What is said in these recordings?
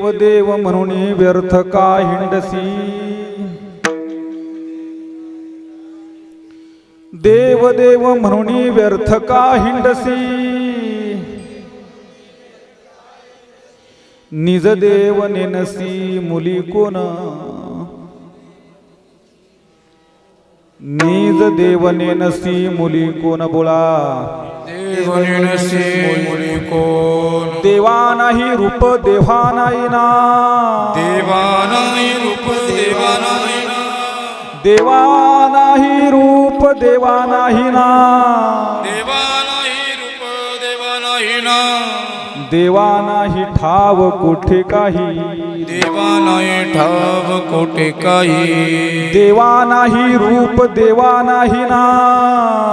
देव देव म्हणून व्यर्थ का हिंडसी, देव देव म्हणून व्यर्थ का हिंडसी, निज देव नेनसी मुली कोण, निज देव नेनसी मुली कोण बोला, देव नेनसी मुली कोण, देवा नाही रूप देवा नाही ना, देवा नाही रूप देवा नाही ना, देवा नाही रूप देवा नाही ना, देवा नाही रूप देवा नाही ना, देवा नाही ठाव कोठे काही, देवा नाही ठाव कोठे काही, देवा नाही रूप देवा नाही ना,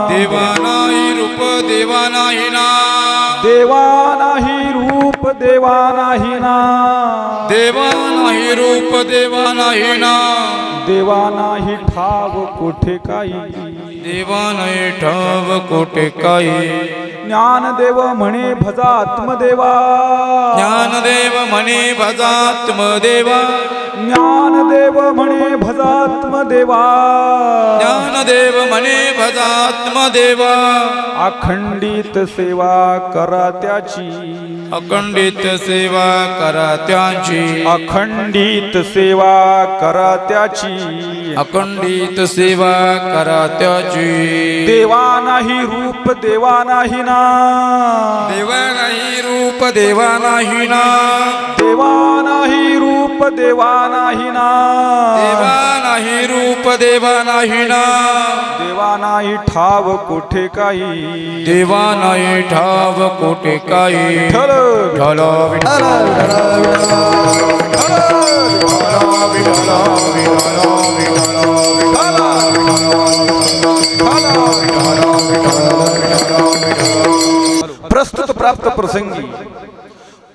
देवा नाही रूप देवा नाही ना, देवा नाही रूप देवा नाही ना, देवा नाही रूप देवा नाही ना, देवा नाही ठाव कोठे काही, देवा नाही ठाव कोठे काही, ज्ञानदेव म्हणे भजा आत्मदेवा, ज्ञानदेव म्हणे भजात्मदेवा, ज्ञानदेव म्हणे भजा आत्मदेवा, ज्ञानदेव म्हणे भजात्मदेवा, अखंडित सेवा करा त्याची, अखंडित सेवा करा त्याची, अखंडित सेवा करा त्याची, अखंडित सेवा करा त्याची, देवा नाही रूप देवा नाही ना, देवा नाही रूप देवा नाही ना, देवा नाही रूप देवा नाही ना, देवा नाही रूप देवा नाही ना, देवा नाही ठाव कोठे काही, देवा नाही ठाव कोठे काही, ठल विठ्ठल विठ्ठल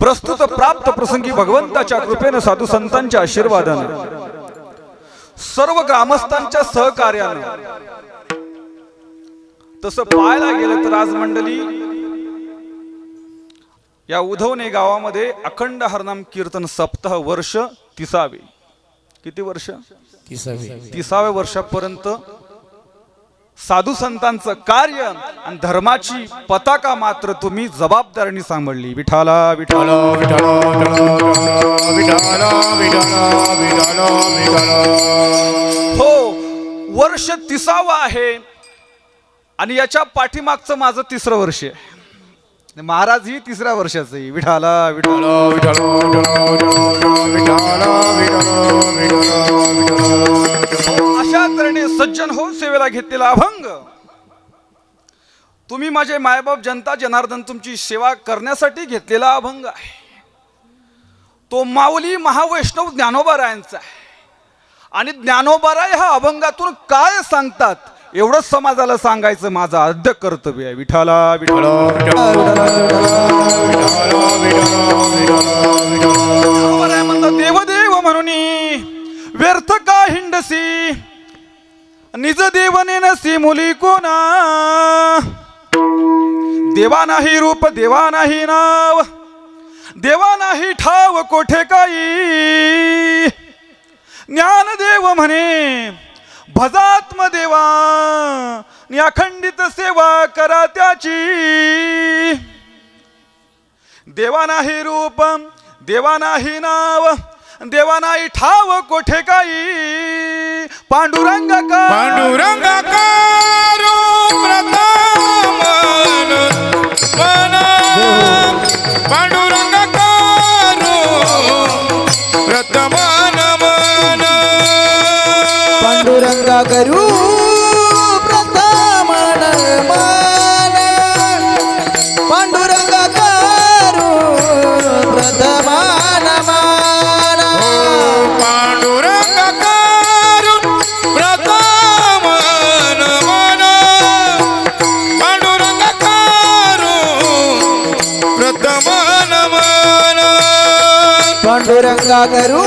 प्रस्तुत प्राप्त प्रसंगी भगवंताच्या कृपेने साधू संतांच्या आशीर्वादाने सर्व ग्रामस्थांच्या सहकार्याने तसं पाहायला गेलं तर आज मंडळी या उधवणे गावामध्ये अखंड हरनाम कीर्तन सप्ताह वर्ष 30वे, किती वर्ष 30व्या वर्षापर्यंत साधू संतांचं कार्य आणि धर्माची पताका मात्र तुम्ही जबाबदारीने सांभाळली. विठाला विठाला हो, वर्ष 30वा आहे आणि याच्या पाठीमागचं माझं 3रं वर्ष आहे. महाराज ही 3ऱ्या वर्षाचं आहे. विठाला विठाला अशा तऱ्हेने सज्जन हो सेवेला घेतलेला अभंग तुम्ही माझे मायबाप जनता जनार्दन तुमची सेवा करण्यासाठी घेतलेला अभंग आहे. तो माऊली महावैष्णव ज्ञानोबारायांचा आहे आणि ज्ञानोबाराय हा अभंगातून काय सांगतात एवढंच समाजाला सांगायचं माझं आद्य कर्तव्य आहे. विठाला विठाला म्हणतात देवदेव म्हणून व्यर्थ का हिंडसी, निज देव नेनसी मुली कोणा, देवा नाही रूप देवा नाही नाव, देवा नाही ठाव कोठे काही, ज्ञानदेव म्हणे भजात्मदेवा, अखंडित सेवा करा त्याची, देवा नाही रूप देवा नाही नाव, देवा नाही ठाव कोठे काही, पांडुरंगा का पांडुरंगा कारो प्रथम मन, पांडुरंगा कारो प्रथम मन, पांडुरंगा करू प्रथम मन, पांडुरंगा करू प्रथम मन, पांडुरंगा कारो प्रथम मन, पांडुरंगा कारो प्रथम मन, पांडुरंगा करू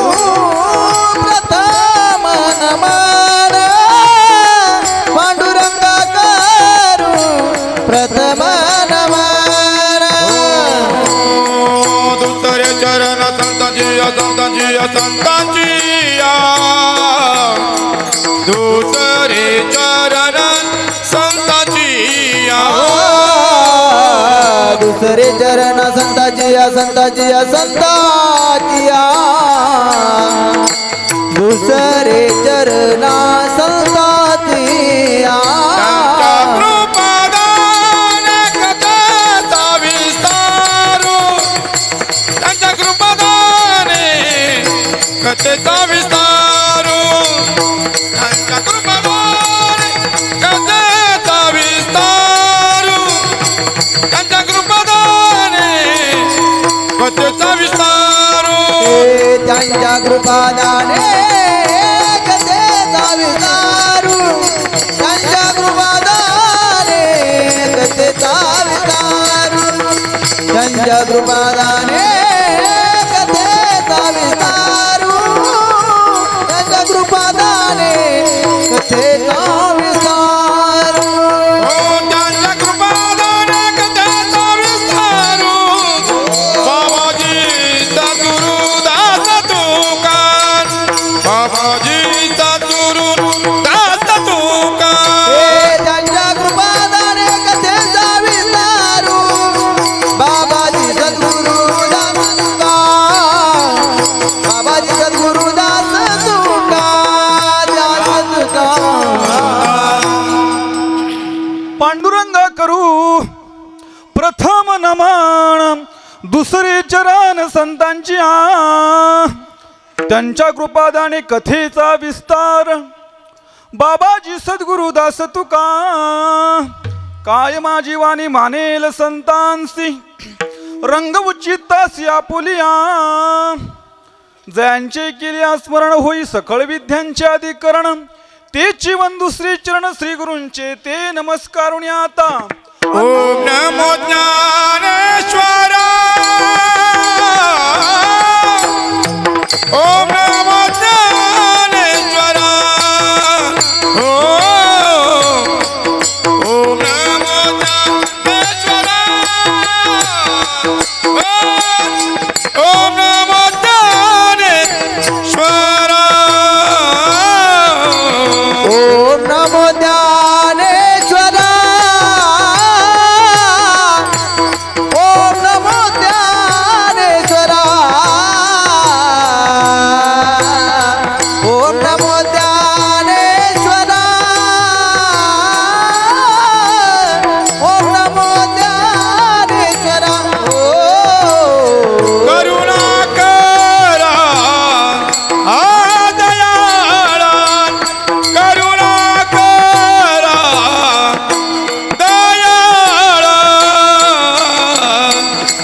प्रथम मन, पांडुरंगा करू प्रथम मन, दुसरे चरण संतांची संतांची या दुसरे चरण संतांची या दुसरे चरण संताची या संताची या संताची या दुसरे चरण संताची या त्यांच्या कृपादाने कथेचा विस्तारू त्यांच्या कृपादाने कथेचा विस्तारू त्यांच्या कृपादाने कथेचा विस्तारू त्यांच्या कृपादाने कथेचा विस्तारू त्यांच्या कृपादाने कथेचा विस्तारू त्यांच्या कृपादाने कथेचा विस्तारू त्यांच्या कृपादाने कथेचा विस्तारू त्यांच्या कृपादाने कथेचा विस्तारू हो त्यांच्या कृपादाने कथेचा विस्तारू बाबाजी सद्गुरुदास तुकान बाबाजी सद्गुरुदास तुकान त्यांच्या कृपादाने कथेचा विस्तारू बाबाजी सद्गुरुदास बाबाजी सद्गुरुदास पांडुरंगा करू प्रथम नमन दुसरे चरण संतांची त्यांच्या कृपादाने कथेचा विस्तार बाबाजी सद्गुरुदास तुका काय माझी वाणी मानेल संतांसी रंग उचित्तासी आपुलिया जयांचे केल्या स्मरण होई सकळ विद्यांचे अधिकरण तेची वंदू श्री चरण श्री गुरूंचे ते नमस्कारुणी आता ओम नमो ज्ञानेश्वरा ओम नमो ज्ञानेश्वरा ओम नमो ज्ञानेश्वरा ओम नमो ज्ञानेश्वरा ओम नमो ज्ञानेश्वरा ओम नमो ज्ञानेश्वरा ओम नमो ज्ञानेश्वरा ओम नमो ज्ञानेश्वरा ओ करुणा करा दयाळा करुणा करा दयाळा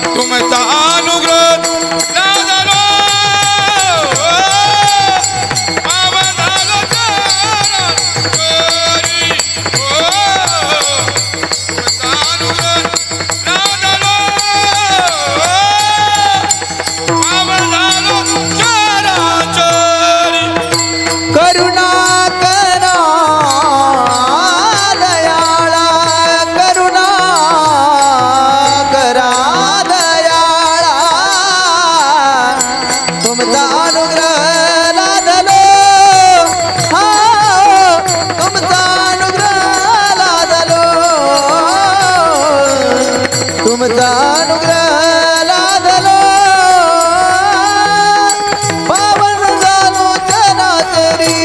तुमचा अनुग्रह लाजलो बाबा झालो चरण तुमचा अनुग्रह लाजलो करुणा करा दयाळा करुणा करा दयाळा तुमचा अनुग्रह लादलो हा तुमचा अनुग्रह लादलो तुमचा अनुग्रह लादलो पावन झालो जनातरी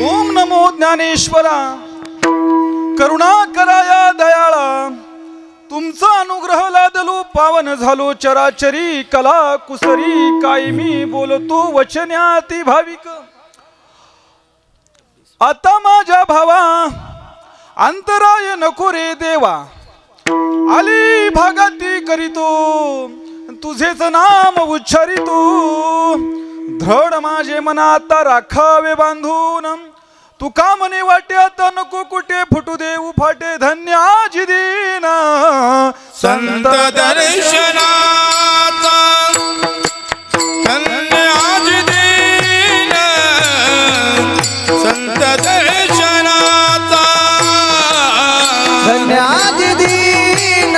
ओम नमो ज्ञानेश्वरा करुणा कराया दयाळा तुमचा अनुग्रह लादलो पावन झालो चराचरी कला कुसरी काय मी बोलतो वचन्याती भाविक आता माझ्या भावा अंतराय नको रे देवा आली भागाती करीतो तुझेच नाम उच्चारितो धड माझे मनात राखावे बांधून तू का म्हणे वाटे आता नको कुठे फुटू देऊ फाटे धन्याजी दीन संत दर्शनाचा कन्याज दीन संत दर्शनाचा धन्याजी दीन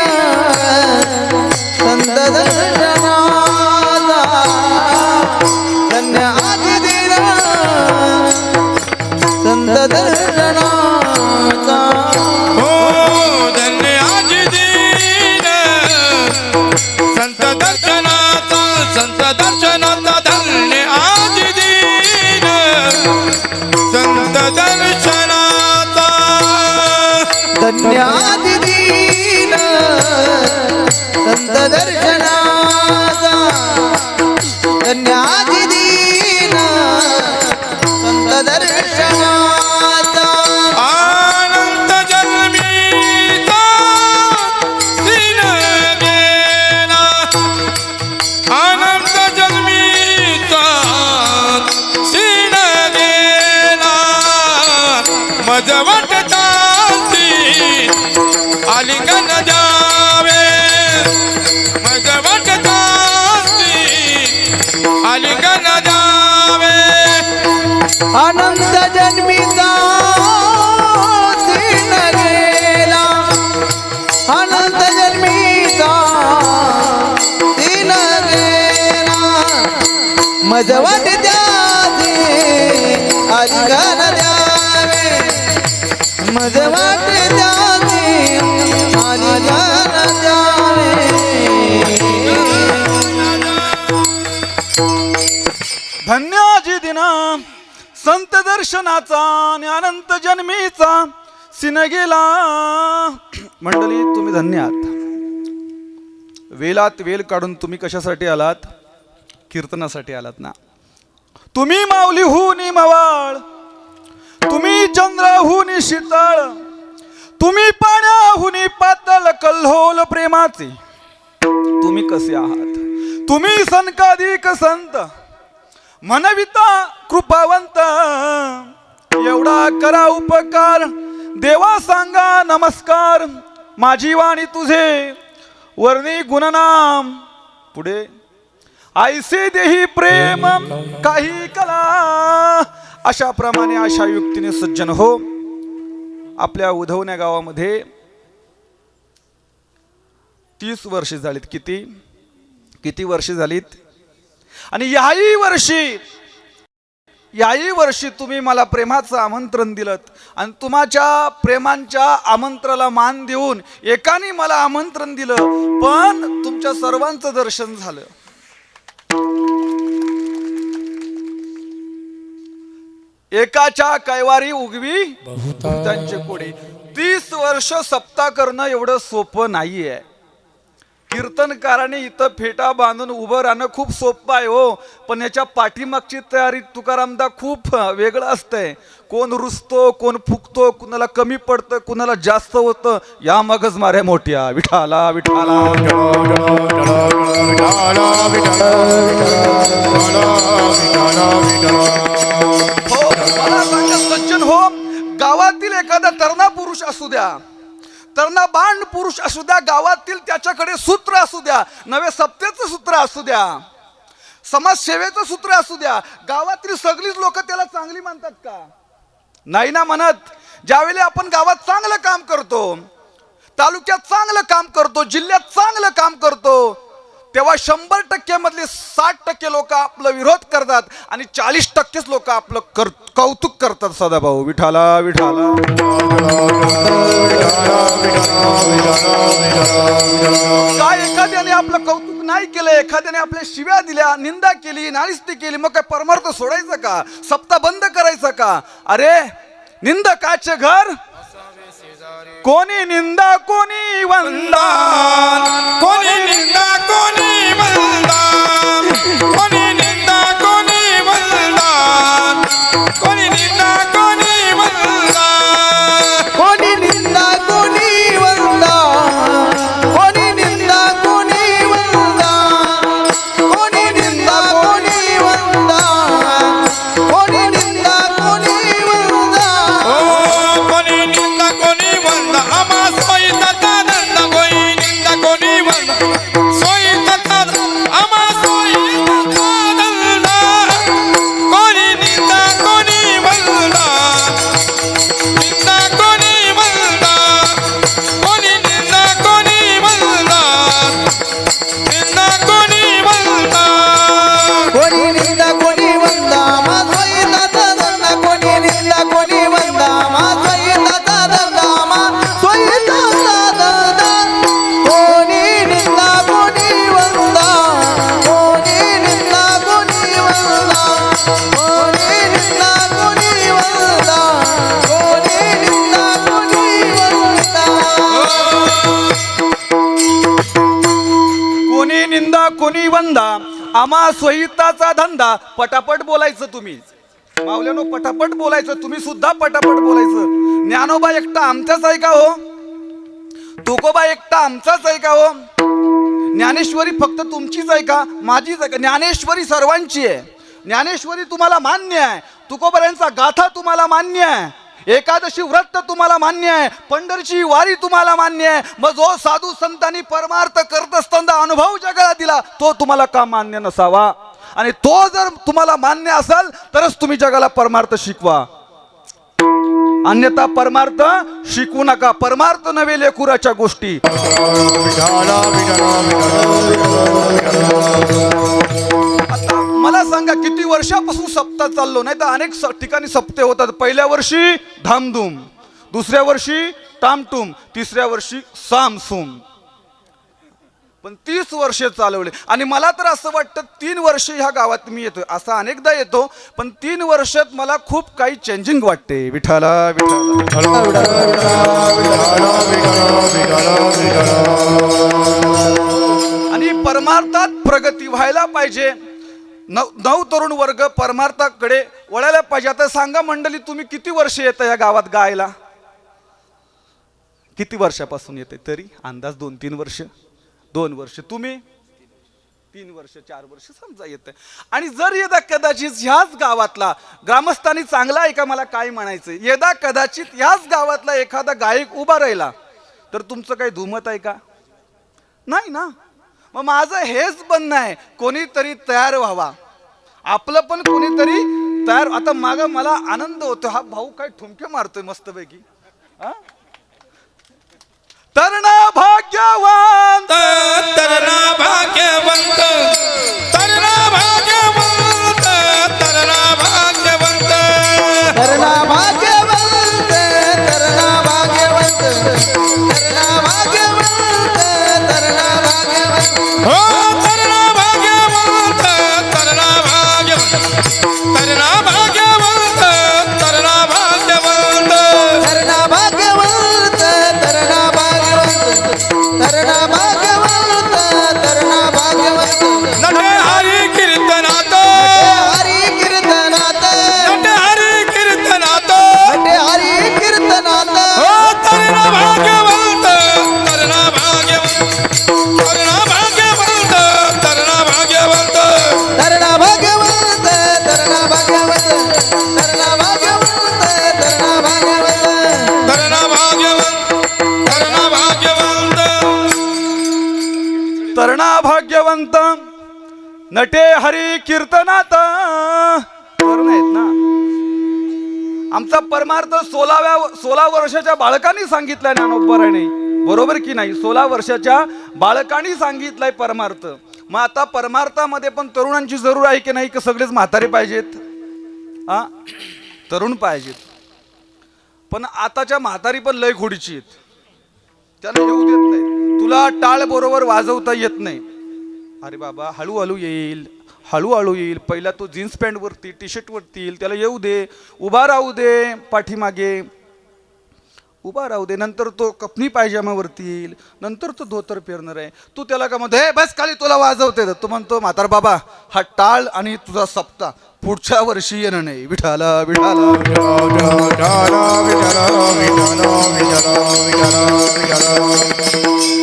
धन्याजी दीन संत दर्शनाचा अनंत जन्मीचा सीन गेला अनंत जन्मीचा सीन गेला मज वाटतासी आलिंगन द्यावे मज वाटतासी आलिंगन द्यावे अनंत जन्मीचा सीन गेला अनंत जन्मीचा सीन गेला मज वाटत्याचे आलिंगन द्यावे मज वाटत्याचे आलिंगन द्यावे धन्याजी दिना संत दर्शनाचा आणि अनंत जन्मीचा सिन गेला. मंडळी तुम्ही धन्य आहात. वेलात वेल काढून तुम्ही कशासाठी आलात? कीर्तनासाठी आलात ना. तुम्ही माऊलीहून मवाळ, तुम्ही चंद्राहून शीतळ, तुम्ही पाण्याहून पातळ कल्होल प्रेमाचे. तुम्ही कसे आहात? तुम्ही संकाधिक संत मनविता कृपावंत. एवढा करा उपकार देवा सांगा नमस्कार. माझी वाणी तुझे वर्णी गुणनाम. पुढे आयसे देही प्रेम काही कला. अशा प्रमाणे अशा युक्तीने सज्जन हो. आपल्या उधवण्या गावामध्ये 30 वर्षे झालीत. किती वर्षे झालीत? आणि याही वर्षी तुम्ही मला प्रेमाचं आमंत्रण दिलं आणि तुमच्या प्रेमांच्या आमंत्रणाला मान देऊन एकाने मला आमंत्रण दिलं, पण तुमच्या सर्वांचं दर्शन झालं. एकाच्या कैवारी उगवी बहुतांचे कोडे. 30 वर्ष सप्ताह करणं एवढं सोपं नाहीये. कीर्तनकाराने इथं फेटा बांधून उभं राहणं खूप सोपं आहे हो, पण याच्या पाठीमागची तयारी तुकारामदा खूप वेगळं असतंय. कोण रुसतो, कोण फुकतो, कुणाला कमी पडतं, कुणाला जास्त होतं. या मगच माऱ्या मोठ्या विठाला विठाला. हो मला सांगा सज्जन हो, गावातील एखादा तरणा पुरुष असू द्या, तरणा बांड पुरुष असू द्या, गावातील त्याच्याकडे सूत्र असू द्या, नवे सप्तेचं सूत्र असू द्या, समाजसेवेचं सूत्र असू द्या, गावातील सगळीच लोक त्याला चांगली म्हणतात का? नाही ना म्हणत. ज्यावेळी आपण गावात चांगलं काम करतो, तालुक्यात चांगलं काम करतो, जिल्ह्यात चांगलं काम करतो, तेव्हा 100% मधले 60% लोक आपला विरोध करतात आणि 40%च लोक आपलं कौतुक करतात. सदाभाऊ विठाला विठाला. काय एखाद्याने आपलं कौतुक नाही केलं, एखाद्याने आपल्या शिव्या दिल्या, निंदा केली, नालिस्ती केली, मग काय परमार्थ सोडायचं का? सप्ताह बंद करायचं का? अरे निंदकाचे घर कोणी निंदा कोणी वंदा, कोणी निंदा कोणी वंदा, कोणी निंदा कोणी वंदा, कोणी निंदा कोणी वंदा, कोणी निंदा कोणी वंदा, कोणी निंदा कोणी वंदा, कोणी निंदा कोणी वंदा, कोणी निंदा कोणी वंदा. ओ कोणी निंदा कोणी वंदा, आम्हा सोयीचा नंदा. कोणी निंदा कोणी वंदा, सोयीचा आम्हा सोयीचा नंदा. कोणी निंदा कोणी वंदा, निंदा कोणी वंदा, कोणी निंदा कोणी वंदा, निंदा कोणी वंदा. कोणी निंदा कोणी वंदा, माझा येता धंदा. कोणी निंदा कोणी वंदा, माझा येता धंदा, माझा येता धंदा. कोणी निंदा कोणी वंदा, कोणी निंदा कोणी वंदा, कोणी निंदा कोणी वंदा, कोणी निंदा कोणी वंदा. कोणी निंदा कोणी वंदा, आम्हा स्वहिताचा धंदा. पटापट बोलायचं तुम्ही मावल्यानो, पटापट बोलायचं तुम्ही सुद्धा पटापट बोलायचं. ज्ञानोबा एकटा आमचाच आहे का हो? तुकोबा एकटा आमचाच आहे का हो? ज्ञानेश्वरी फक्त तुमचीच आहे का? माझीच आहे का? ज्ञानेश्वरी सर्वांची आहे. ज्ञानेश्वरी तुम्हाला मान्य आहे, तुकोबऱ्यांचा गाथा तुम्हाला मान्य आहे, एकादशी व्रत तुम्हाला मान्य आहे, पंढरीची वारी तुम्हाला मान्य आहे. मग जो साधू संतांनी परमार्थ करत असताना अनुभव जगाला दिला तो तुम्हाला का मान्य नसावा? आणि तो जर तुम्हाला मान्य असेल तरच तुम्ही जगाला परमार्थ शिकवा, अन्यथा परमार्थ शिकवू नका. परमार्थ नव्हे लेकुराच्या गोष्टी. आता मला सांगा किती वर्षापासून सप्ताह चाललो? नाही तर अनेक ठिकाणी सप्ते होतात. पहिल्या वर्षी धामधूम, दुसऱ्या वर्षी टामटूम, तिसऱ्या वर्षी सामसूम, पण 30 वर्षे चालवले. आणि मला तर असं वाटतं 3 वर्ष ह्या गावात मी येतोय, असा अनेकदा येतो, पण 3 वर्षात मला खूप काही चेंजिंग वाटते. विठाला आणि परमार्थात प्रगती व्हायला पाहिजे. नऊ तरुण वर्ग परमार्थाकडे वळायला पाहिजे. आता सांगा मंडळी, तुम्ही किती वर्ष येता या गावात गायला? किती वर्षापासून येते? तरी अंदाज 2-3 वर्ष. 2 वर्ष. तुम्ही 3 वर्ष 4 वर्ष समजा येते. आणि जर यदा कदाचित ह्याच गावातला ग्रामस्थांनी चांगला आहे का? मला काय म्हणायचं, यदा कदाचित ह्याच गावातला एखादा गायक उभा राहिला तर तुमचं काही धुमत आहे का? नाही ना. मग माझं हेच म्हणणं आहे, कोणीतरी तयार व्हावा, आपलं पण कोणीतरी तयार. आता माग मला आनंद होतो, हा भाऊ काय ठुमके मारतोय मस्तपैकी. तरणा भाग्यवंत, तरणा भाग्यवंत, तरणा भाग्यवंत, तरणा भाग्यवंत, तरणा भाग्यवंत, तरणा भाग्यवंत, तरणा भाग्यवंत, तरणा भाग्यवंत. हो तरणा भाग्यवंत, तरणा भाग्यवंत, तरणा भाग्यवंत, तरणा भाग्यवंत, तरणा भाग्यवंत, तरणा भाग्यवंत, तरणा भाग्यवंत, तरणा भाग्यवंत. नटे हरी कीर्तनात, हरी कीर्तनात, नटे हरी कीर्तनात, नटे हरी कीर्तनात. हो तरणा भाग्यवंत, तरणा भाग्यवंत, तरणा भाग्यवंत, तरणा भाग्यवंत, तरणा भाग्यवंत, तरणा भाग्यवंत, तरणा भाग्यवंत, तरणा भाग्यवंत. तरणा भाग्यवंत, तरणा भाग्यवंत. तरणा भाग्यवंत, नटे हरी कीर्तनात. तरुण आहेत ना. आमचा परमार्थ 16 वर्षाच्या बाळकांनी सांगितलाय ज्ञानोबाराने, बरोबर की नाही? 16 वर्षाच्या बाळकांनी सांगितलाय परमार्थ. मग आता परमार्थामध्ये पण तरुणांची जरूर आहे की नाही? की सगळेच म्हातारे पाहिजेत? तरुण पाहिजेत. पण आताच्या म्हातारी पण लय खोडीची आहेत, त्यांना येऊ देत नाही. तुला टाळ बरोबर वाजवता येत नाही. अरे बाबा हळूहळू येईल, हळूहळू येईल. पहिला तो जीन्स पॅन्ट वरती टी शर्ट वरती येईल, त्याला येऊ दे, उभा राहू दे, पाठीमागे उभा राहू दे. नंतर तो कपनी पायजामावरती येईल, नंतर तो धोतर पेरणार आहे. तू त्याला का म्हणतो, हे बस खाली तुला वाजवते. तो म्हणतो, म्हातार बाबा हा टाळ आणि तुझा सप्ताह पुढच्या वर्षी येणं नाही. विठाला विठाला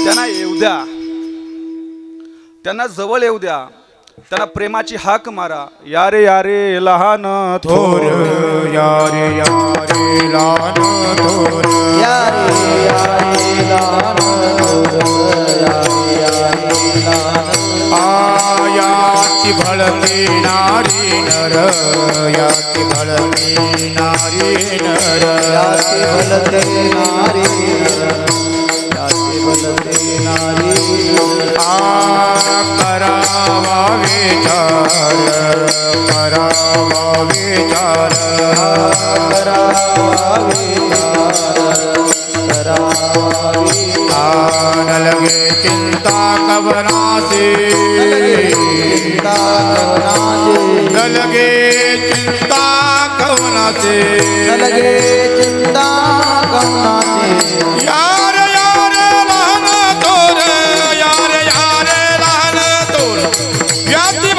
त्यांना येऊ द्या, त्यांना जवळ येऊ द्या, त्यांना प्रेमाची हाक मारा. यारे यारे लहान थोर, यारे यारे लहान थोर, यारे यारे लहान थोर, यारे यारे लहान थोर. आयाती भळती नारी नर, याती भळती नारी नर, याते भलते नारी नर, याते भलते नारी नर. करावा विचार, करावा विचार, करावा विचार, करावा विचार. न लगे चिंता कवनासे, चिंता कवनासे, न लगे चिंता कवनासे, न लगे चिंता कवनासे. यार यार लहान थोर, यार यार लहान थोर, याती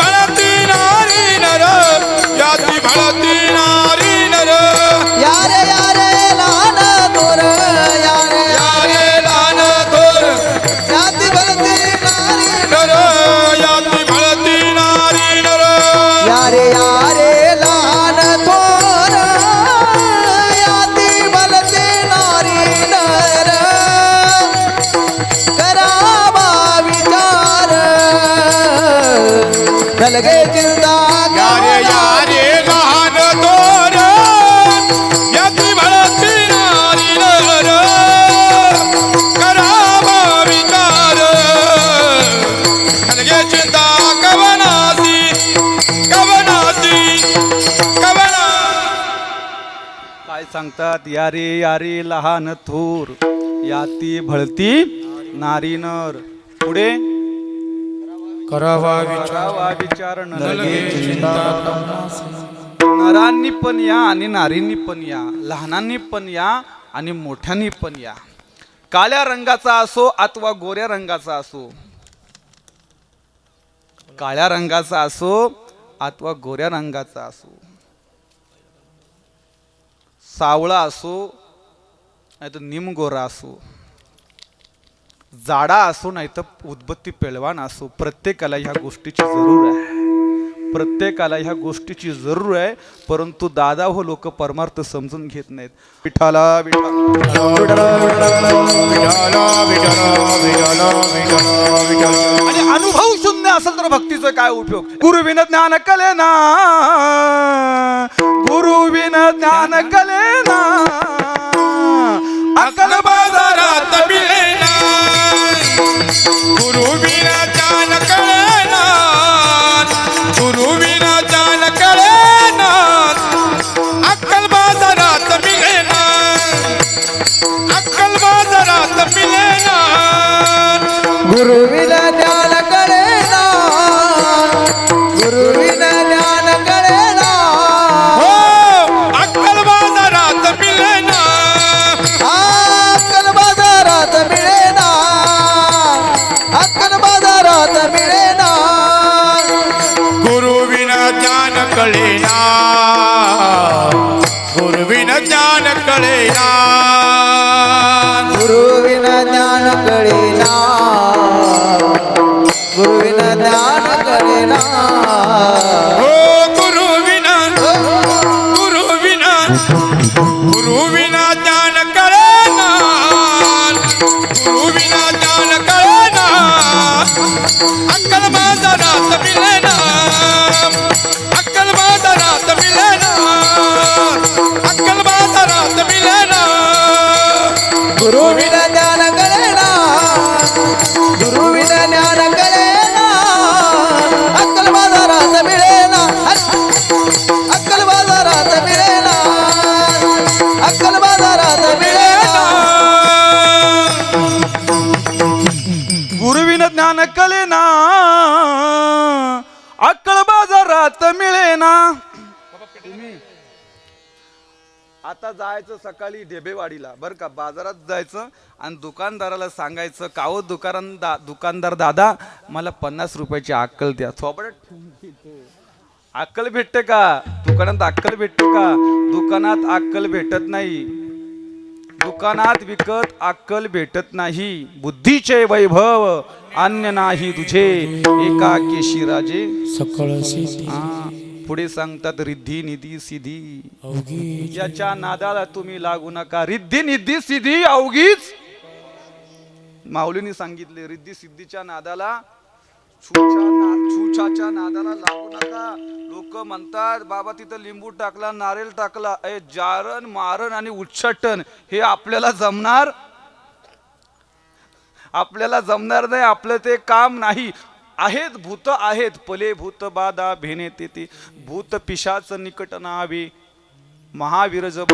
काय सांगतात? या रे लहान थोर, याती भळती नारी नर. पुढे करावा विचार न लगे लगे चिंता. नरांनी पण या आणि नारींनी पण या, लहानांनी पण या आणि मोठ्यांनी पण या. काळ्या रंगाचा असो अथवा गोऱ्या रंगाचा असो, काळ्या रंगाचा असो अथवा गोऱ्या रंगाचा असो, सावळा असो नाही तर निमगोरा असो, जाडा असो नाही तर उदबत्ती पेलवान असो, प्रत्येकाला ह्या गोष्टीची जरूर आहे. प्रत्येकाला ह्या गोष्टीची जरूर आहे. परंतु दादा हो लोक परमार्थ समजून घेत नाहीत. विठाला आणि अनुभव शून्य असेल तर भक्तीचा काय उपयोग? गुरुविन ज्ञान कलेना, गुरुविन ज्ञान कलेना, अक्कल बाजारात मिळेना, गुरु विना ज्ञान कळेना, गुरु विना ज्ञान कळेना. अक्कल बाजारात मिळेना, अक्कल बाजारात मिळेना. गुरुविना ज्ञान कळेना, गुरुविना ज्ञान कळेना. हो अक्कल बाजारात मिळेना, अक्कल बाजारात मिळेना, अक्कल बाजारात मिळेना. गुरु विना ज्ञान कळेना, गुरु विना ज्ञान कळेना. गुरुविना ज्ञान कळेना, गुरुविना ज्ञान कळेना. हो गुरु विना, गुरु विना, गुरु विना ज्ञान कळेना, गुरु विना ज्ञान कळेना. अक्कल बाजारात मिळेना, अक्कल बाजारात मिळेना, अक्कल बाजारात मिळेना. गुरुविना ज्ञान कळेना, गुरुविना ज्ञान कळेना. अक्कल बाजारात मिळेना, अक्कल बाजारात मिळेना, अक्कल बाजारात मिळेना. गुरुविन ज्ञान कलेना, अक्कल बाजारात मिळेना. आता जायचं सकाळी ढेबेवाडीला बरं का, बाजारात जायचं आणि दुकानदाराला सांगायचं, काहो दुकानदार दादा मला 50 रुपयाची अक्कल द्या. थोबडत अक्कल भेटते का? दुकानात अक्कल भेटते का? दुकानात अक्कल भेटत नाही. दुकानात विकत अक्कल भेटत नाही. बुद्धीचे वैभव अन्य नाही तुझे, एकाकेशी राजे सकळ पुढे सांगतात रिद्धी निधी सिधी. याच्या नादाला तुम्ही लागू नका. रिद्धी निधी सिद्धी अवघीच. माऊलींनी सांगितले रिद्धी सिद्धीच्या नादाला, छुछाच्या नादाला लागू नका. लोक म्हणतात बाबा तिथं लिंबू टाकला, नारळ टाकला, जारण मारण आणि उच्चाटन हे आपल्याला जमणार, आपल्याला जमणार नाही. आपलं ते काम नाही. आहेत भूत आहेत, पले भूत बाधा भेने ते भूत पिशाच निकट नावे, महावीर जब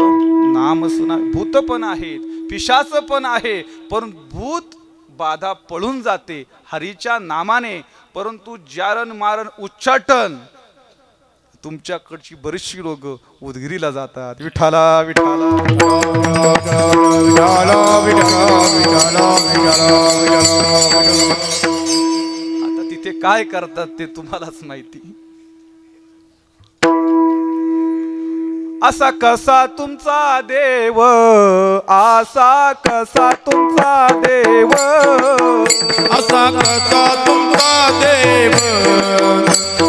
नाम सुना. भूत पण आहेत, पिशाच पण आहे, पण भूत बाधा पळून जाते हरीच्या नामाने. परंतु जारण मारण उच्चाटन तुमच्याकडची बरीचशी रोग उदगिरीला जातात. विठाला विठाला आता तिथे काय करतात ते तुम्हालाच माहिती. असा कसा तुमचा देव, असा कसा तुमचा देव, असा कसा तुमचा देव,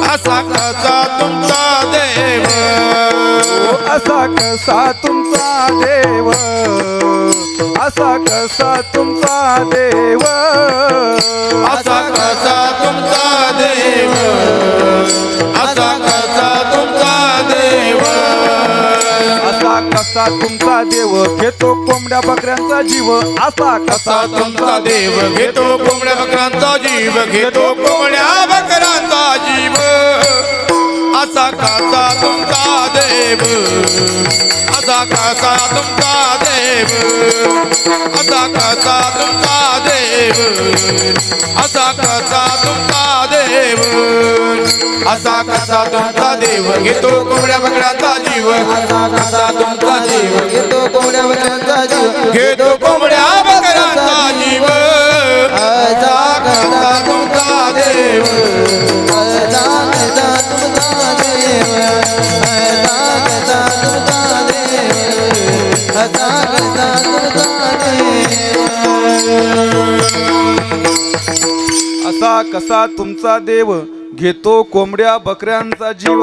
असा कसा तुमचा देव, असा कसा तुमचा देव, असा कसा तुमचा देव, असा कसा तुमचा देव, असा कसा तुमचा देव, असा कसा तुमचा देव घेतो कोंबड्या बकऱ्यांचा जीव. असा कसा तुमचा देव घेतो कोंबड्या बकरांचा जीव, घेतो कोंबड्या बकरांचा जीव. असा कसा तुमचा देव, असा असा कसा तुमचा देव असा कसा तुमचा देव असा कसा तुमचा देव असा कसा तुमचा देव घेतो कोंबड्या बकऱ्यांचा जीव असा कसा तुमचा देव घेतो कोंबड्या बकऱ्यांचा जीव घेतो कोंबड्या बकऱ्यांचा जीव असा कसा तुमचा देव असा कसा तुमचा देव असा कसा तुमचा देव असा कसा तुमचा देव असा कसा तुमचा देव घेतो कोंबड्या बकऱ्यांचा जीव.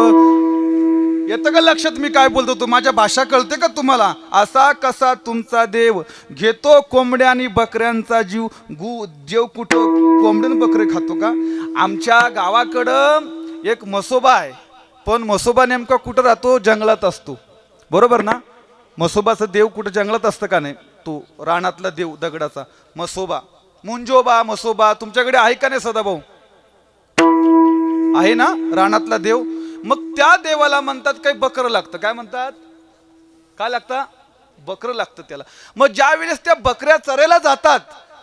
येतं का लक्षात मी काय बोलतो? तू माझ्या भाषा कळते का तुम्हाला? असा कसा तुमचा देव घेतो कोंबड्या आणि बकऱ्यांचा जीव. जेव कुठं कोंबड्यान बकरे खातो का? आमच्या गावाकडं एक म्हसोबा आहे, पण म्हसोबा नेमका कुठं राहतो? जंगलात असतो, बरोबर ना? म्हसोबाचं देव कुठं जंगलात असतं का नाही? तो रानातला देव दगडाचा म्हसोबा, मुंजोबा, म्हसोबा तुमच्याकडे आहे का नाही सदाभाऊ? आहे ना रानातला देव. मग त्या देवाला म्हणतात काही बकरं लागतं. काय म्हणतात? काय लागतं? बकरं लागतं त्याला. मग ज्या वेळेस त्या बकऱ्या चरायला जातात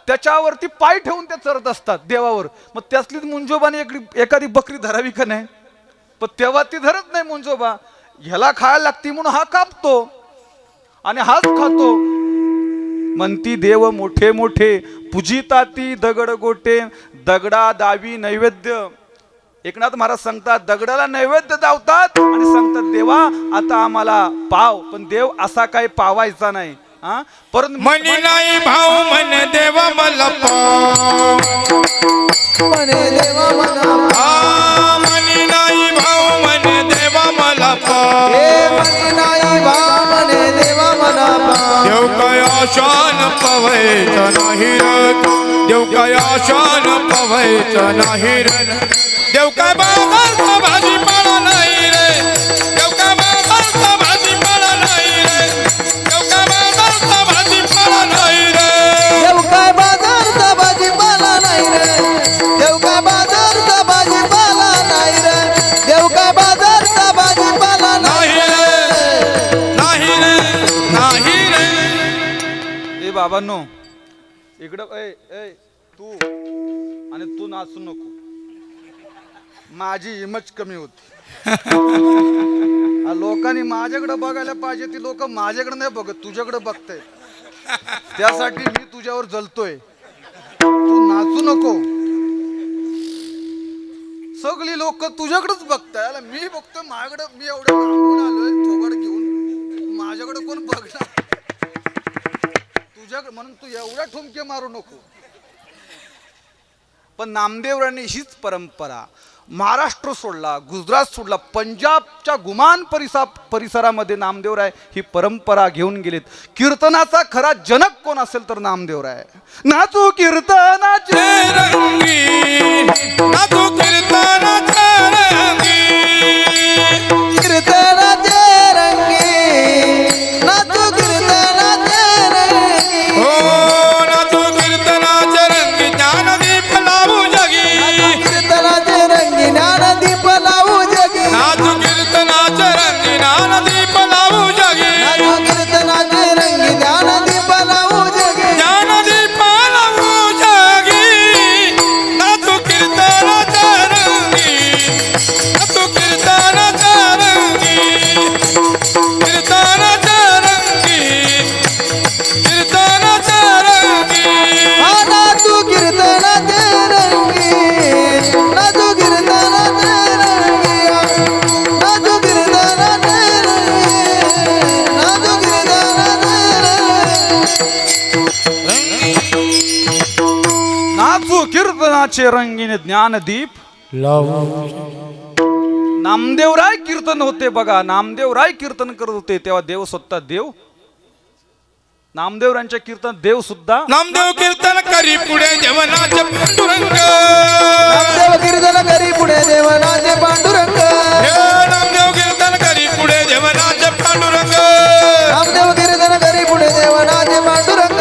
त्याच्यावरती पाय ठेवून त्या चरत असतात देवावर. मग त्यातलीच मुंजोबाने एखादी बकरी धरावी का नाही? पण तेव्हा ती धरत नाही मुंजोबा. ह्याला खायला लागती म्हणून हा कापतो आणि हाच खातो. म्हणती देव मोठे मोठे पूजिताती दगड गोटे दगडा दावी नैवेद्य. एकनाथ महाराज सांगतात दगडाला नैवेद्य दावतात आणि सांगतात देवा आता आम्हाला पाव. पण देव असा काही पावायचा नाही. परंतु मनी नाही भाऊ म्हणे देवा मला पाव म्हणे देवा मला मनी नाही भाऊ म्हणे देवा मला पाव हे म्हणे नाही भाव म्हणे देवा मला पाव. देव काय आशान पवायचा नाही रे देव काय आशान पवायचा नाही रे देव काय बाजारचा भाजीपाला नाही रे देव काय बाजारचा भाजीपाला नाही रे देव काय बाजारचा भाजीपाला नाही रे देव काय बाजारचा भाजीपाला नाही रे देव काय बाजारचा भाजीपाला नाही रे देव काय बाजारचा भाजीपाला नाही रे नाही रे नाही रे. ए बाबांनो इकडं ए तू आणि तू नाचू नको, माझी इमेज कमी होती. लोकांनी माझ्याकडे बघायला पाहिजे, ती लोक माझ्याकडे नाही बघत, तुझ्याकडे बघताय. त्यासाठी मी तुझ्यावर जलतोय. तू नाचू नको. सगळी लोक तुझ्याकडेच बघताय. मी बघतोय माझ्याकडे. मी एवढं लांबून आलोय थोबड घेऊन, माझ्याकडे कोण बघणार? तुझ्याकडे म्हणून तू एवढा ठुमके मारू नको. पण नामदेवरांनी हीच परंपरा महाराष्ट्र सोडला, गुजरात सोडला, पंजाबच्या गुमान परिसरामध्ये नामदेवराय ही परंपरा घेऊन गेलेत. कीर्तनाचा खरा जनक कोण असेल तर नामदेवराय. नाचू कीर्तनाचे रंगी नाचू कीर्तनाचे रंगी कीर्तनाचे रंगी नाचू कीर्तनाचे रंगी हो नाचू कीर्तनाचे रंगी ज्ञानदीप लावू जगी कीर्तनाचे रंगी ज्ञानदीप लावू जगी नाचू कीर्तनाचे रंगी ज्ञानदीप लावू जगी नाचू कीर्तनाचे रंगी ज्ञानदीप लावू जगी ज्ञानदीप लावू जगी नाचू कीर्तनाचे रंगी नाचू कीर्तनाचे रंगी कीर्तनाचे रंगी कीर्तनाचे रंगी हा नाचू कीर्तनाचे रंगी नाचू कीर्तनाचे रंगी नाचू कीर्तनाचे रंगी नाचू कीर्तनाचे रंगी नाचू कीर्तनाचे रंगीने ज्ञानदीप नामदेवराय कीर्तन होते बघा. नामदेवराय कीर्तन करत होते तेव्हा देव स्वतः देव नामदेवरांच्या कीर्तन देव सुद्धा नामदेव कीर्तन करी पुढे देवनाचे पांडुरंग नामदेव कीर्तन करी पुढे देवनाचे पांडुरंग हे नामदेव कीर्तन करी पुढे देवनाचे पांडुरंग नामदेव कीर्तन करी पुढे देवनाचे पांडुरंग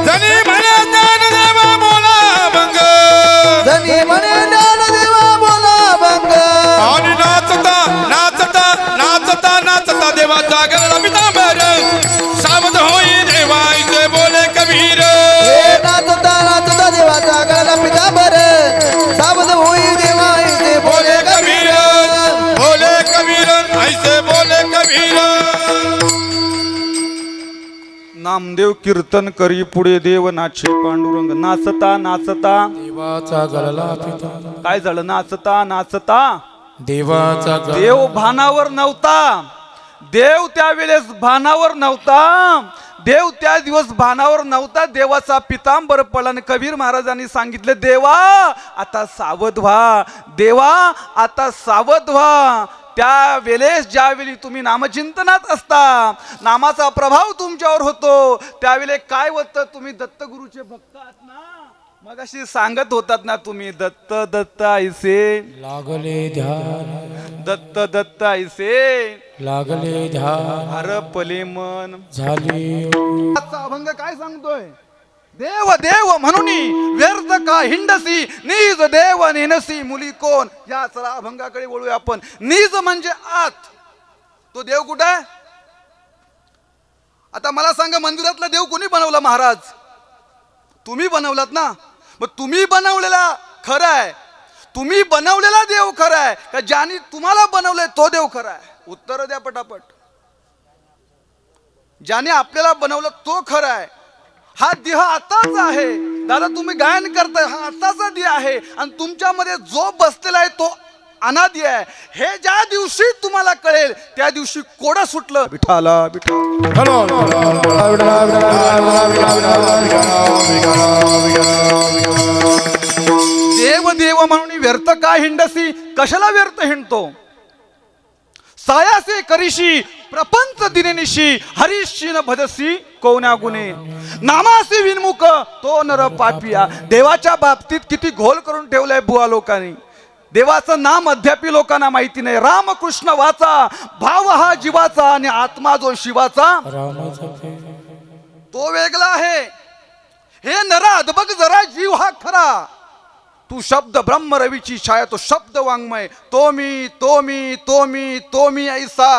जनी म्हणे ज्ञानदेवा बोला भंग जनी म्हणे ज्ञानदेवा बोला भंग आणि नाचता नाचता नाचता नाचता देवा देवाचा गळा पितांबर सावध होई देवाईचे बोले कबीर हे नाचता नाचता देवाचा गळा पितांबर सावध होई देवाईचे बोले कबीर बोले कबीर ऐसे बोले कबीर नामदेव कीर्तन करी पुढे देव नाचे पांडुरंग नाचता नाचता देवाचा गळा पिता काय झालं नाचता नाचता देवाचा देव भानावर नव्हता देव त्यावेळेस भानावर नव्हता देव त्या दिवस भानावर नव्हता देवाचा पितांबर पडला आणि कबीर महाराजांनी सांगितले देवा आता सावध व्हा देवा आता सावध व्हा त्या वेळेस ज्यावेळी तुम्ही नामचिंतनात असता नामाचा प्रभाव तुमच्यावर होतो त्यावेळेस काय होतं तुम्ही दत्तगुरूचे भक्त आहात ना मगाशी सांगत होतात ना तुम्ही दत्त दत्त ऐसे लागले ध्यान दत्त दत्त ऐसे लागले ध्यान हरपले मन झाली आजचा अभंग काय सांगतोय देव देव म्हणून व्यर्थ का हिंडसी निज देव नेनसी मुली कोण या चला अभंगाकडे वळूया आपण निज म्हणजे आत तो देव कुठे आहे आता मला सांगा मंदिरातला देव कोणी बनवला महाराज तुम्ही बनवलात ना मग तुम्ही बनवलेला खरा आहे तुम्ही बनवलेला देव खरा आहे का ज्याने तुम्हाला बनवलंय तो देव खरा आहे उत्तर द्या पटापट ज्याने आपल्याला बनवलं तो खरा आहे हा देह आताच आहे दादा तुम्ही गायन करताय हा आताचा देह आहे आणि तुमच्यामध्ये जो बसलेला आहे तो अनादी आहे हे ज्या दिवशी तुम्हाला कळेल त्या दिवशी कोडं सुटलं विठाला देव देव म्हणून व्यर्थ का हिंडसी कशाला व्यर्थ हिंडतो सायासे करीशी प्रपंच दिनेनिशी हरिशी न भजसी कोण्या गुणे नामासी विनमुख तो नर पापिया देवाच्या बाबतीत किती घोल करून ठेवलाय बुवा लोकांनी देवाचं नाम अद्यापि लोकांना माहिती नाही रामकृष्ण वाचा भाव हा जीवाचा आणि आत्मा जो शिवाचा तो वेगळा आहे हे नरा अदबग जरा जीव हा खरा तू शब्द ब्रह्म रवीची छाया तो शब्द वाङ्मय तो मी ऐसा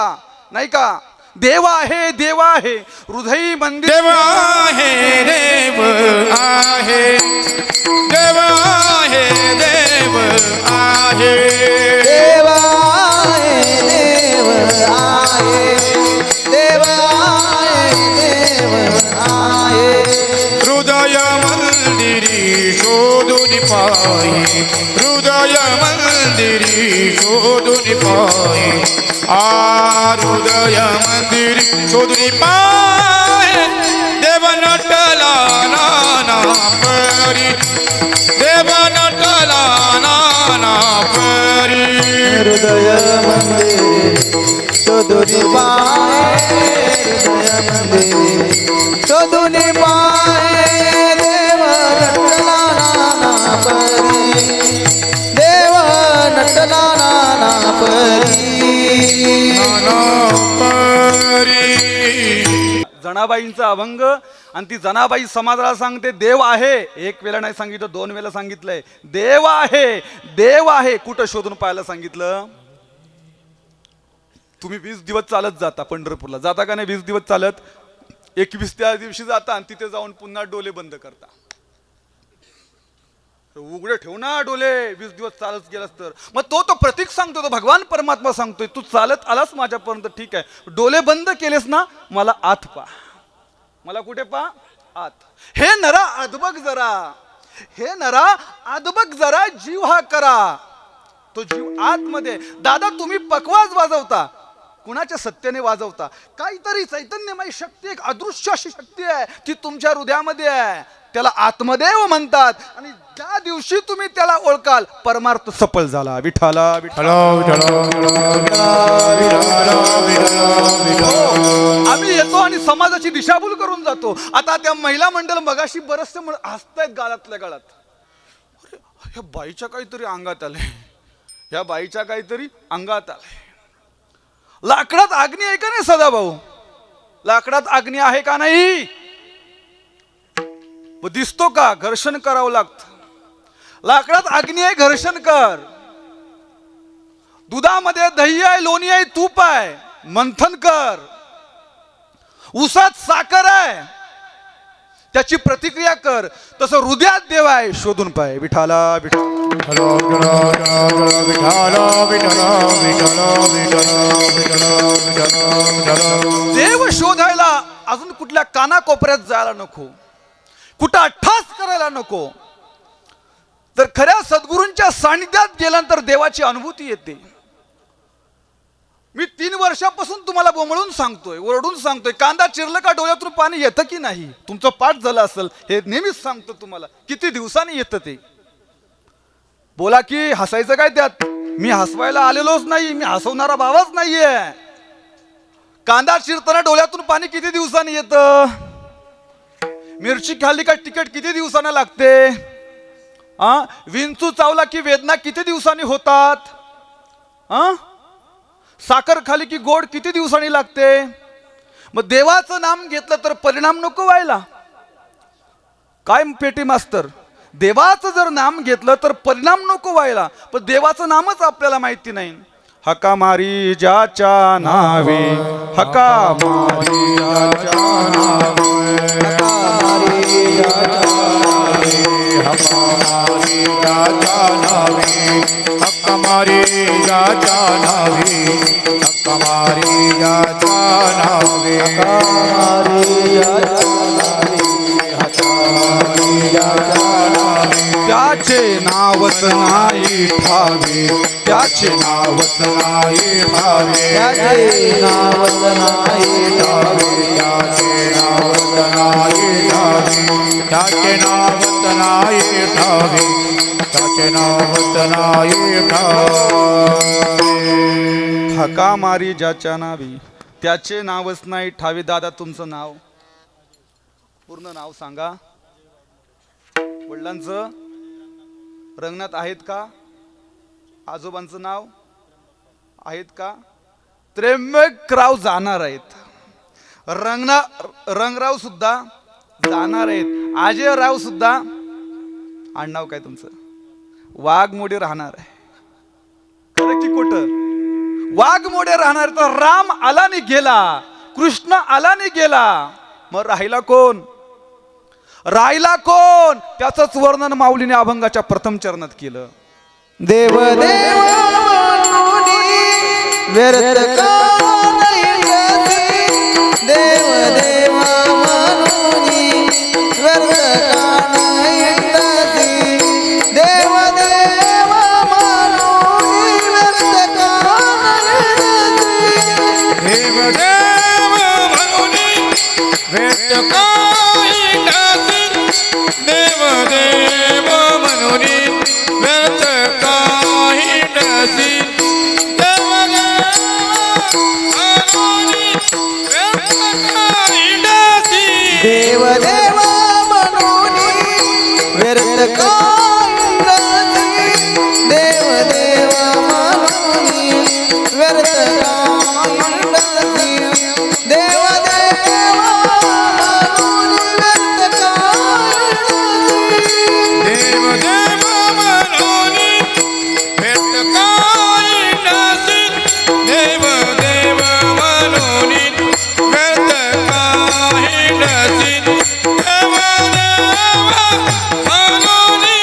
नाही का देवा आहे हृदय मंदिर देव आहे देव आहे देव आहे देव आहे देव आहे देव आहे देव आहे देव आहे हृदय मंदिरी शोधून पायी हृदय मंदिरी शोधून पायी हृदय मंदिरी शोधून पाय देव नटला नाना परी देव नटला नाना परी हृदय मंदिर शोधून पाय हृदय मंदिर शोधून पाय देव नटला नाना परी देव नटला नाना परी जनाबाईंचा अभंग आणि ती जनाबाई समाजाला सांगते देव आहे एक वेळा नाही सांगितलं दोन वेळा सांगितलंय देव आहे कुठं शोधून पाहायला सांगितलं तुम्ही 20 दिवस चालत जाता पंढरपूरला जाता का नाही 20 दिवस चालत 21 त्या दिवशी जाता आणि तिथे जाऊन पुन्हा डोले बंद करता उघडे ठेव ना डोले 20 दिवस चालत गेलास तर मग तो प्रतीक सांगतो तो भगवान परमात्मा सांगतोय तू चालत आलास माझ्यापर्यंत ठीक आहे डोले बंद केलेस ना मला आत पा मला कुठे पा आत हे नरा अदबग जरा जीव हा करा तो जीव आतमध्ये दादा तुम्ही पकवाज वाजवता कुणाच्या सत्याने वाजवता काहीतरी चैतन्यमय शक्ती एक अदृश्य अशी शक्ती आहे ती तुमच्या हृदयामध्ये आहे त्याला आत्मदेव म्हणतात आणि ज्या दिवशी तुम्ही त्याला ओळखाल परमार्थ सफल झाला विठाला आम्ही येतो आणि समाजाची दिशाभूल करून जातो आता त्या महिला मंडळ मगाशी बरचसे हसतायत गाळातल्या गाळात ह्या बाईच्या काहीतरी अंगात आलंय लाकडात अग्नी आहे का नाही सदाभाऊ लाकडात अग्नी आहे का नाही दिसतो का घर्षण करावं लागतं लाकडात अग्नी आहे घर्षण कर दुधामध्ये दही आहे लोणी आहे तूप आहे मंथन कर उसात साखर आहे, त्याची प्रतिक्रिया कर. तसं हृदयात देव आहे, शोधून पाय. विठाला देव शोधायला अजून कुठल्या कानाकोपऱ्यात जायला नको, कुठं अठ्ठास करायला नको. तर खऱ्या सद्गुरूंच्या सानिध्यात गेल्यानंतर देवाची अनुभूती येते. मी 3 वर्षापासून तुम्हाला बोंबळून सांगतोय, ओरडून सांगतोय, कांदा चिरलं का डोळ्यातून पाणी येतं की नाही. तुमचं पाठ झालं असेल हे नेहमीच सांगतो तुम्हाला. किती दिवसांनी येतं ते. बोला की हसायचं काय त्यात. मी हसवायला आलेलोच नाही, मी हसवणारा बाबाच नाहीये. कांदा चिरताना डोळ्यातून पाणी किती दिवसांनी येतं. मिरची खाल्ली का तिखट किती दिवसांना लागते. विंचू चावला की वेदना किती दिवसांनी होतात. साखर खाली की गोड किती दिवसांनी लागते. मग देवाचं नाम घेतलं तर परिणाम नको व्हायला. काय पेटी मास्तर, देवाचं जर नाम घेतलं तर परिणाम नको व्हायला. पण देवाचं नामच आपल्याला माहिती नाही. हका मारी ज्याच्या नावे, हका मारी ज्याच्या नावे, हका मारी ज्याच्या नावे, हक्क मारी ज्याच्या नावे, हक्क मारी ज्याच्या नावे, त्याचे नावच नाही ठावे, त्याचे नावच नाही ठावे, त्याचे नावच नाही ठावे, त्याचे नावच नाही ठावे, त्याचे नावच नाही ठावे, त्याचे नावच नाही ठावे. हका मारी ज्याच्या नावी, त्याचे नावच नाही ठावे. दादा तुमचं नाव, पूर्ण नाव सांगा. वडिलांचं रंगनाथ आहेत का. आजोबांचं नाव आहेत का. त्र्यंबकराव जाणार आहेत. रंगराव सुद्धा जाणार आहेत. अजयराव सुद्धा. आडनाव काय तुमचं. वाघमोडे राहणार आहे. खरं की खोटं. वाघमोडे राहणार. तर राम आलाने गेला, कृष्ण आलाने गेला, मग राहिला कोण. राहिला कोण. त्याचंच वर्णन माऊलीने अभंगाच्या प्रथम चरणात केलं. देव देव म्हणूनी व्यर्थ का नाही जाती. देव देव म्हणूनी व्यर्थ का नाही जाती. देव देव म्हणूनी व्यर्थ का नाही जाती. देव देव म्हणूनी व्यर्थ काही नसी. देव देव म्हणूनी व्यर्थ काही नसी. देव देव म्हणूनी व्यर्थ काही नसी. देव देव म्हणूनी व्यर्थ काही नसी. देव देव म्हणूनी व्यर्थ काही नसी. देव देव म्हणूनी व्यर्थ काही नसी. देव देव म्हणूनी व्यर्थ काही नसी. देव देव म्हणूनी व्यर्थ काही नसी. देव देव म्हणूनी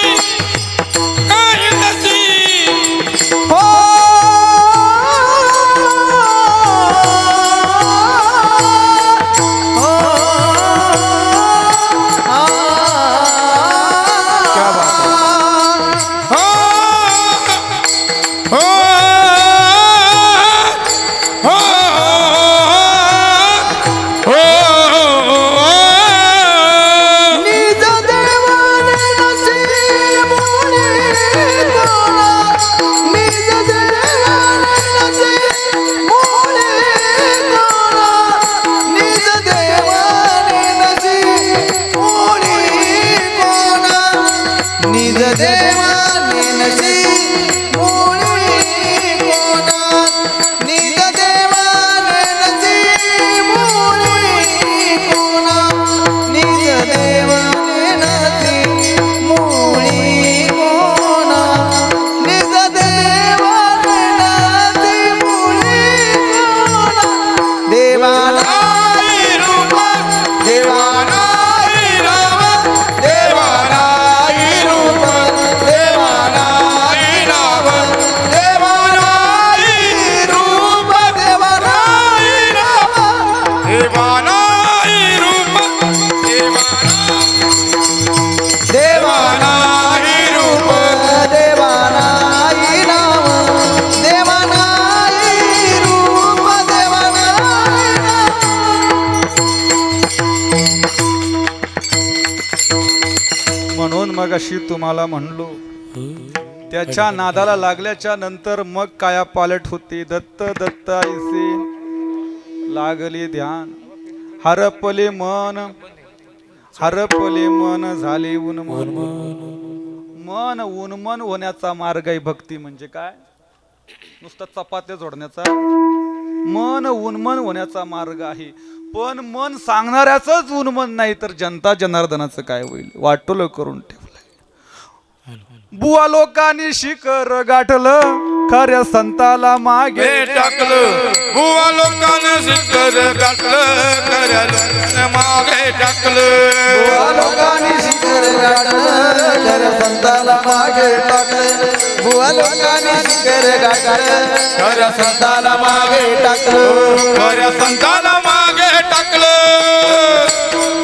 देवानाही रूप देवानाही रूप देवानाही नाम देवानाही रूप देवानाही नाम. म्हणून मग अशी तुम्हाला म्हणलो त्याच्या नादाला लागल्याच्या नंतर मग काया पालट होते. दत्त दत्त ऐसे लागले ध्यान हरपले मन झाले उन्मन. मन उन्मन होण्याचा मार्ग आहे भक्ती म्हणजे काय? नुसतं चपात्या जोडण्याचा मन उन्मन होण्याचा मार्ग आहे. पण मन सांगणाऱ्याच उन्मन नाही तर जनता जनार्दनाचं काय होईल वाटोल करून ठेवलंय. बुवा लोकांनी शिखर गाठलं खऱ्या संताला मागे टाकलं. बुवा लोकांना शिखर गाठलं खऱ्या लोकांना मागे टाकलं. बुवा लोकांनी शिखर गाठलं खऱ्या संताला मागे टाकलं. बुवा लोकांनी शिखर गाठलं खऱ्या संताला मागे टाकलं. खऱ्या संताला मागे टाकलं.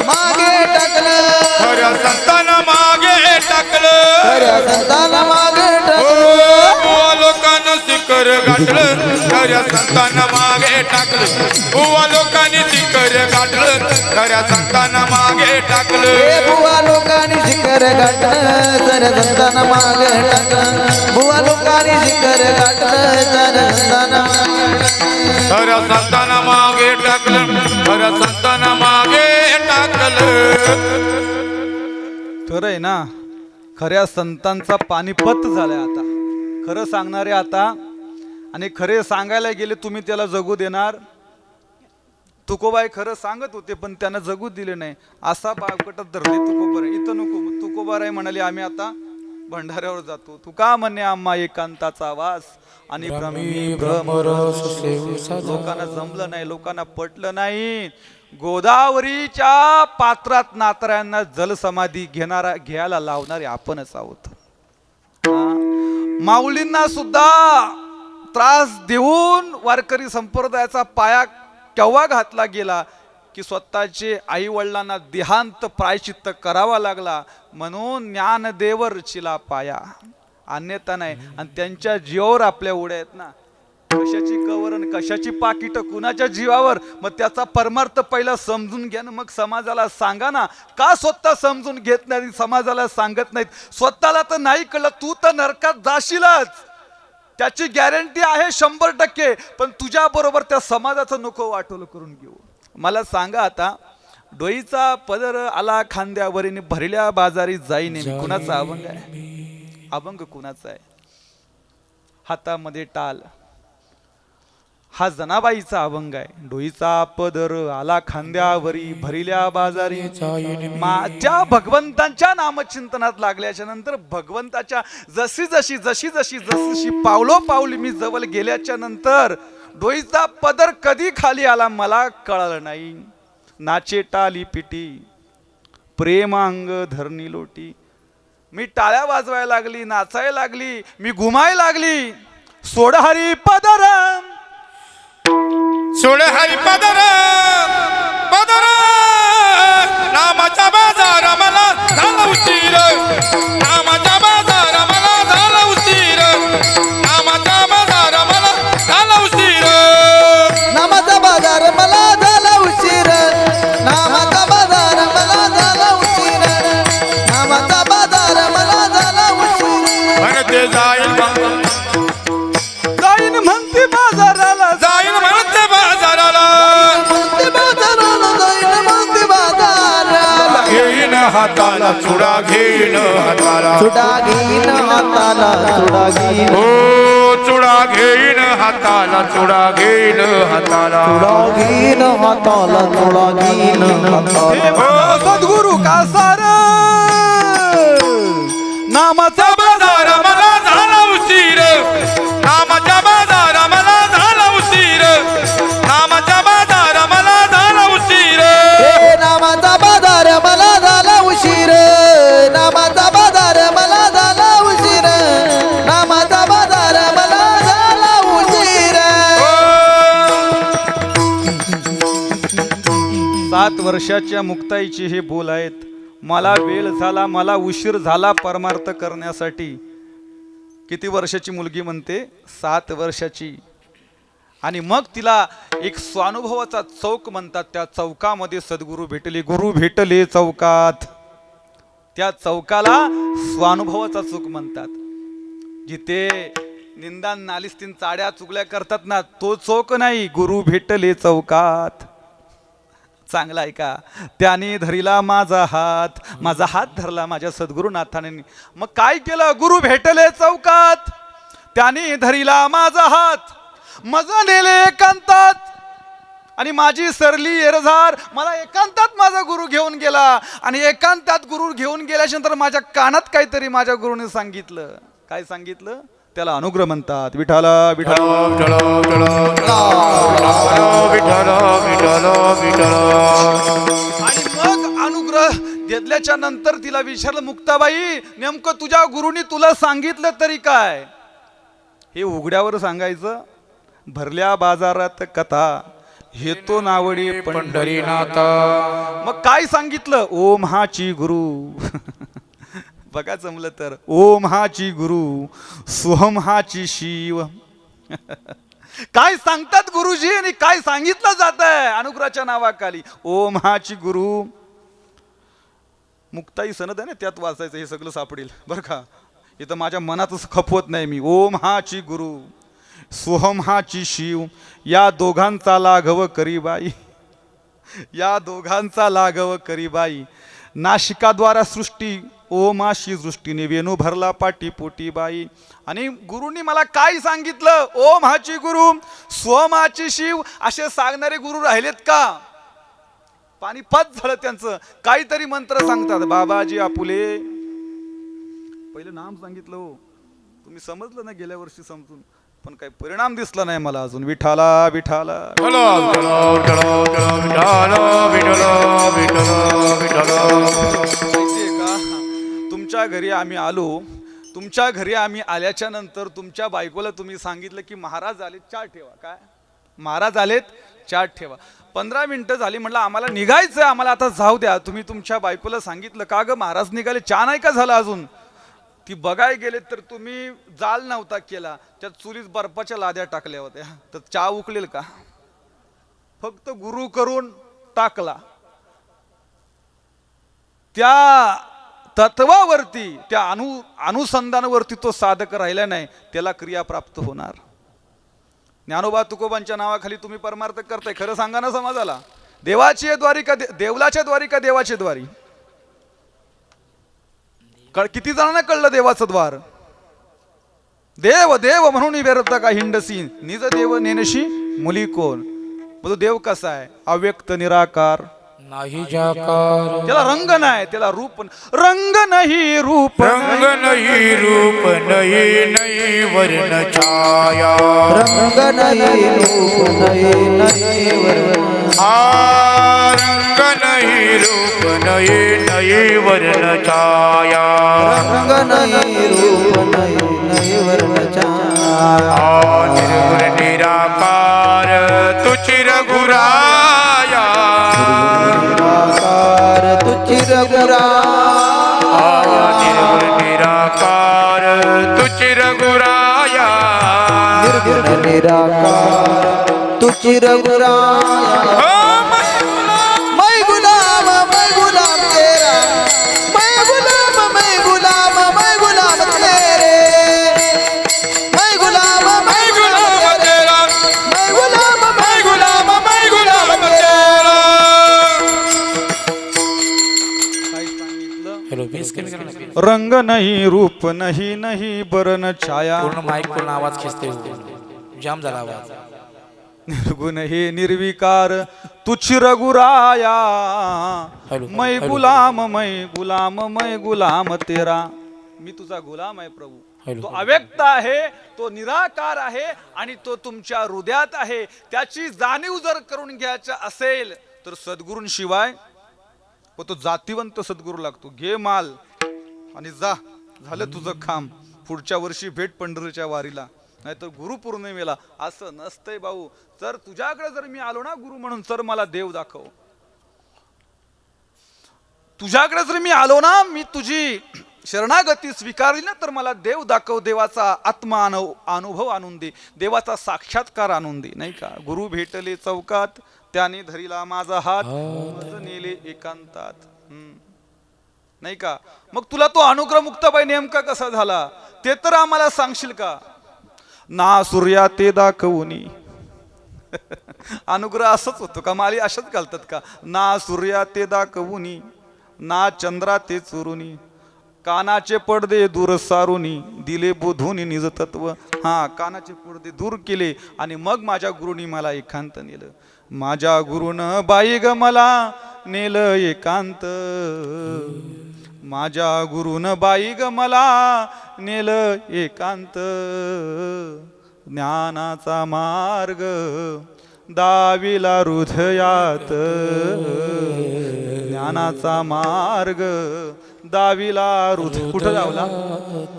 मागे टाकलं खऱ्या संताला मागे टाकलं. खऱ्या संताला मागे टाकलं. बुवा लोकांना शिखर गाठलं खऱ्या संतांना मागे टाकलं. बुवा लोकांनी शिखर गाठलं खऱ्या संतांना मागे टाकलं. बुवा लोकांनी शिखर गाठलं खऱ्या संतांना मागे टाकलं. बुवा लोकांनी शिखर गाठलं खऱ्या संतांना खऱ्या संतांना मागे टाकलं. खऱ्या संतांना मागे टाकलं. खरं आहे ना. खऱ्या संतांचा पानिपत झालाय आता. खरं सांगणारे आता आणि खरे सांगायला गेले तुम्ही त्याला जगू देणार. तुकोबाई खरं सांगत होते पण त्यांना जगू दिले नाही. असा बावकटात धरले तुकोबाराय. इथं नको. तुकोबाराय म्हणाले आम्ही आता भंडाऱ्यावर जातो. तू का म्हणे आम्हा एकांताचा वास आणि लोकांना जमलं नाही. लोकांना पटलं नाही. गोदावरीच्या पात्रात नातऱ्यांना जलसमाधी घ्यायला लावणारे आपणच आहोत. माऊलींना सुद्धा त्रास देऊन वारकरी संप्रदायाचा पाया केव्हा घातला गेला की स्वतःचे आई वडिलांना देहांत प्रायश्चित्त करावा लागला म्हणून ज्ञानदेव रचिला पाया अन्यथा नाही. आणि त्यांच्या जीवावर आपल्या उड्या आहेत ना. कशाची कवरण कशाची पाकिट कुणाच्या जीवावर. मग त्याचा परमार्थ पहिला समजून घ्या ना. मग समाजाला सांगा ना. का स्वतः समजून घेत नाही समाजाला सांगत नाहीत. स्वतःला तर नाही कळलं तू तर नरकात जाशीलच त्याची गॅरंटी आहे 100%. पण तुझ्या बरोबर त्या समाजाचं नको वाटोल करून घेऊ. मला सांगा आता डोईचा पदर आला खांद्यावरीने भरल्या बाजारी जाईने. कुणाचा अभंग आहे? अभंग कुणाचा आहे? हातामध्ये टाल हा जनाबाईचा अभंग आहे. डोईचा पदर आला खांद्यावरी भरिल्या बाजारी. माझ्या भगवंतांच्या नामचिंतनात लागल्याच्या नंतर भगवंताच्या जशी जशी पावलो पावली मी जवळ गेल्याच्या नंतर डोईचा पदर कधी खाली आला मला कळलं नाही. नाचे टाली पिटी प्रेमांग धरणी लोटी. मी टाळ्या वाजवायला लागली नाचायला लागली मी घुमायला लागली. सोड हरी पदर सोड हरी पदर पदर नामाचा बाजार मला झाला उशीर. नामाचा बाजार मला झाला उशीर. नामाचा बाजार मला झाला उशीर. नामाचा बाजार मला झाला उशीर. नामाचा बाजार मला झाला उशीर. नामाचा बाजार मला झाला उशीर. म्हणते जाईल म्हणते बाजाराला जाईल म्हणते बाजाराला. म्हणते बाजाराला जाईन म्हणते बाजाराला. घेईन हाताला चुडा घेईन हाताला. चुडा घेईन हाताला चुडा घेईन. हो चुडा घेईन हाताला चुडा घेईन हाताला. चुडा घेईन हाताला चुडा घेईन हाताला. हो सद्गुरु का सार नामाचा बाजार मला झाला उशीर. नामाचा बाजार मला झाला उशीर. नामाचा बाजार मला झाला उशीर. नामाचा बाजार मला झाला उशीर. नामाचा बाजार मला झाला उशीर. नामाचा बाजार मला झाला उशीर. 7 वर्षाच्या मुक्ताईचे हे बोल आहेत. मला वेळ झाला, मला उशीर झाला परमार्थ करण्यासाठी. किती वर्षाची मुलगी म्हणते? 7 वर्षाची. आणि मग तिला एक स्वानुभवाचा चौक म्हणतात. त्या चौकामध्ये सद्गुरू भेटले. गुरु भेटले चौकात. त्या चौकाला स्वानुभवाचा चौक म्हणतात. जिथे निंदा नालिस्तीन चाड्या चुगल्या करतात ना, तो चौक नाही. गुरु भेटले चौकात. चांगला आहे का? त्याने धरिला माझा हात, माझा हात धरला माझ्या सद्गुरुनाथाने. मग काय केलं? गुरु भेटले चौकात, त्याने धरिला माझा हात, मज नेले एकांतात आणि माझी सरली एरझार. मला एकांतात माझा गुरु घेऊन गेला आणि एकांतात गुरु घेऊन गेल्याच्या नंतर माझ्या कानात काहीतरी माझ्या गुरुने सांगितलं. काय सांगितलं? त्याला अनुग्रह म्हणतात. विठाला विठाला आणि मग अनुग्रह घेतल्याच्या नंतर तिला विचारलं, मुक्ताबाई नेमकं तुझ्या गुरुनी तुला सांगितलं तरी काय? हे उघड्यावर सांगायचं? भरल्या बाजारात कथा हे तो नावडी पंढरीनाथ. मग काय सांगितलं? ओम हाची गुरु. बघा जमलं तर. ओम हाची गुरु, सोहम हाची शिव. काय सांगतात गुरुजी आणि काय सांगितलं जात आहे अनुग्रहाच्या नावाखाली? ओम हाची गुरु. मुक्ताई सनद आहे ना, त्यात वाचायचं हे सगळं सापडेल बरं का. इथं माझ्या मनातच खपवत नाही मी. ओम हाची गुरु, सोहम हाची शिव, या दोघांचा लाघव करीबाई, या दोघांचा लाघव करीबाई. नाशिकाद्वारा सृष्टी ओमाशी दृष्टीने वेणू भरला पाटी पोटी बाई. आणि गुरुनी मला काय सांगितलं? ओम हाची गुरु, स्वमाची शिव. असे सांगणारे गुरु राहिलेत का? पाणीपत झालं त्यांचं. काहीतरी मंत्र सांगतात. बाबाजी आपुले. पहिलं नाम सांगितलं हो, तुम्ही समजलं ना गेल्या वर्षी समजून, पण काही परिणाम दिसला नाही मला अजून. विठाला विठाला तुमच्या घरी आम्ही आलो. तुमच्या घरी आम्ही आल्याच्या नंतर तुमच्या बायकोला तुम्ही सांगितलं की महाराज आलेत, चहा ठेवा. काय? महाराज आलेत, चहा ठेवा. 15 मिनिटं झाली. म्हटलं आम्हाला निघायचंय, आम्हाला आता जाऊ द्या. तुम्ही तुमच्या बायकोला सांगितलं का ग महाराज निघाले, चहा नाही का झाला अजून? ती बघाय गेले तर तुम्ही जाल नव्हता केला, त्यात चुलीत बर्फाच्या लाद्या टाकल्या होत्या. तर चहा उकळेल का? फक्त गुरु करून टाकला. त्या तत्वावरती, त्या अनुसंधानावरती तो साधक राहिला नाही, त्याला क्रिया प्राप्त होणार. ज्ञानोबा तुकोबांच्या नावाखाली तुम्ही परमार्थ करताय. खरं सांगा ना समाजाला. देवाची द्वारी का देवलाच्या द्वारी का देवाची द्वारी? किती जणांना कळलं देवाचं द्वार? देव देव म्हणून व्यर्थ का हिंडसी, निज देव नेनशी मुली कोण. तो देव कसा आहे? अव्यक्त निराकार, नाही जाकार. त्याला रंग नाही, त्याला रूप. रंग नाही रूप, रंग नाही रूप नाही नाही वर्ण छाया. रंग नाही रूप नाही नाही वर्ण. रंग नाही रूप नाही नाही वर्ण छाया. रंग नाही रूप नाही नाही वर्ण छाया. निर्गुण निराकार तुझी रघुराया. तुझी रघुराया. निर्गुण निराकार तुझी रघुराया. निर्गुण निराकार तुझी रघुराया. मैं गुलाम तेरा, मैं गुलाम तेरे. मैं गुलाम तेरा, मैं गुलाम तेरा. काय सांगितलं? हॅलो, बेस कमी करा. रंग नाही रूप नाही नाही बरन छाया. पूर्ण माईक पूर्ण आवाज खेचते हो. जाम झाला आवाज. निर्गुण हे निर्विकार तुझी रघुराया. मैं गुलाम मैं गुलाम तेरा. मी तुझा गुलाम आहे प्रभू. तो अव्यक्त आहे, तो निराकार आहे आणि तो तुमच्या हृदयात आहे. त्याची जाणीव जर करून घ्यायचं असेल तर सद्गुरूंशिवाय, व तो जातीवंत सद्गुरू लागतो. घे माल आणि जा, झालं तुझं काम. पुढच्या वर्षी भेट पंढरीच्या वारीला, नाहीतर गुरुपौर्णिमेला. असं नसतंय भाऊ. तर तुझ्याकडे जर मी आलो ना गुरु म्हणून, तर मला देव दाखव. तुझ्याकडे जर मी आलो ना, मी तुझी शरणागती स्वीकारली ना, तर मला देव दाखव, देवाचा आत्मा अनुभव आणून दे, देवाचा साक्षात्कार आणून दे, नाही का. गुरु भेटले चौकात, त्याने धरिला माझा हात, मज नेले एकांतात. नाही का. मग तुला तो अनुग्रह मुक्ताबाई नेमका कसा झाला ते तर आम्हाला सांगशील का. ना सूर्या ते दाखवूनी अनुग्रह असंच होतो का, माली अशाच घालतात का. ना सूर्या ते दाखवूनी, ना चंद्रा ते चुरुनी, कानाचे पडदे दूर सारुनी, दिले बोधून निज तत्व. हा, कानाचे पडदे दूर केले आणि मग माझ्या गुरुनी मला एकांत नेलं. माझ्या गुरुन बाई ग मला नेलं एकांत, माझ्या गुरुन बाई ग मला नेलं एकांत. ज्ञानाचा मार्ग दाविला हृदयात, ज्ञानाचा मार्ग दाविला हृदय. कुठं लावला.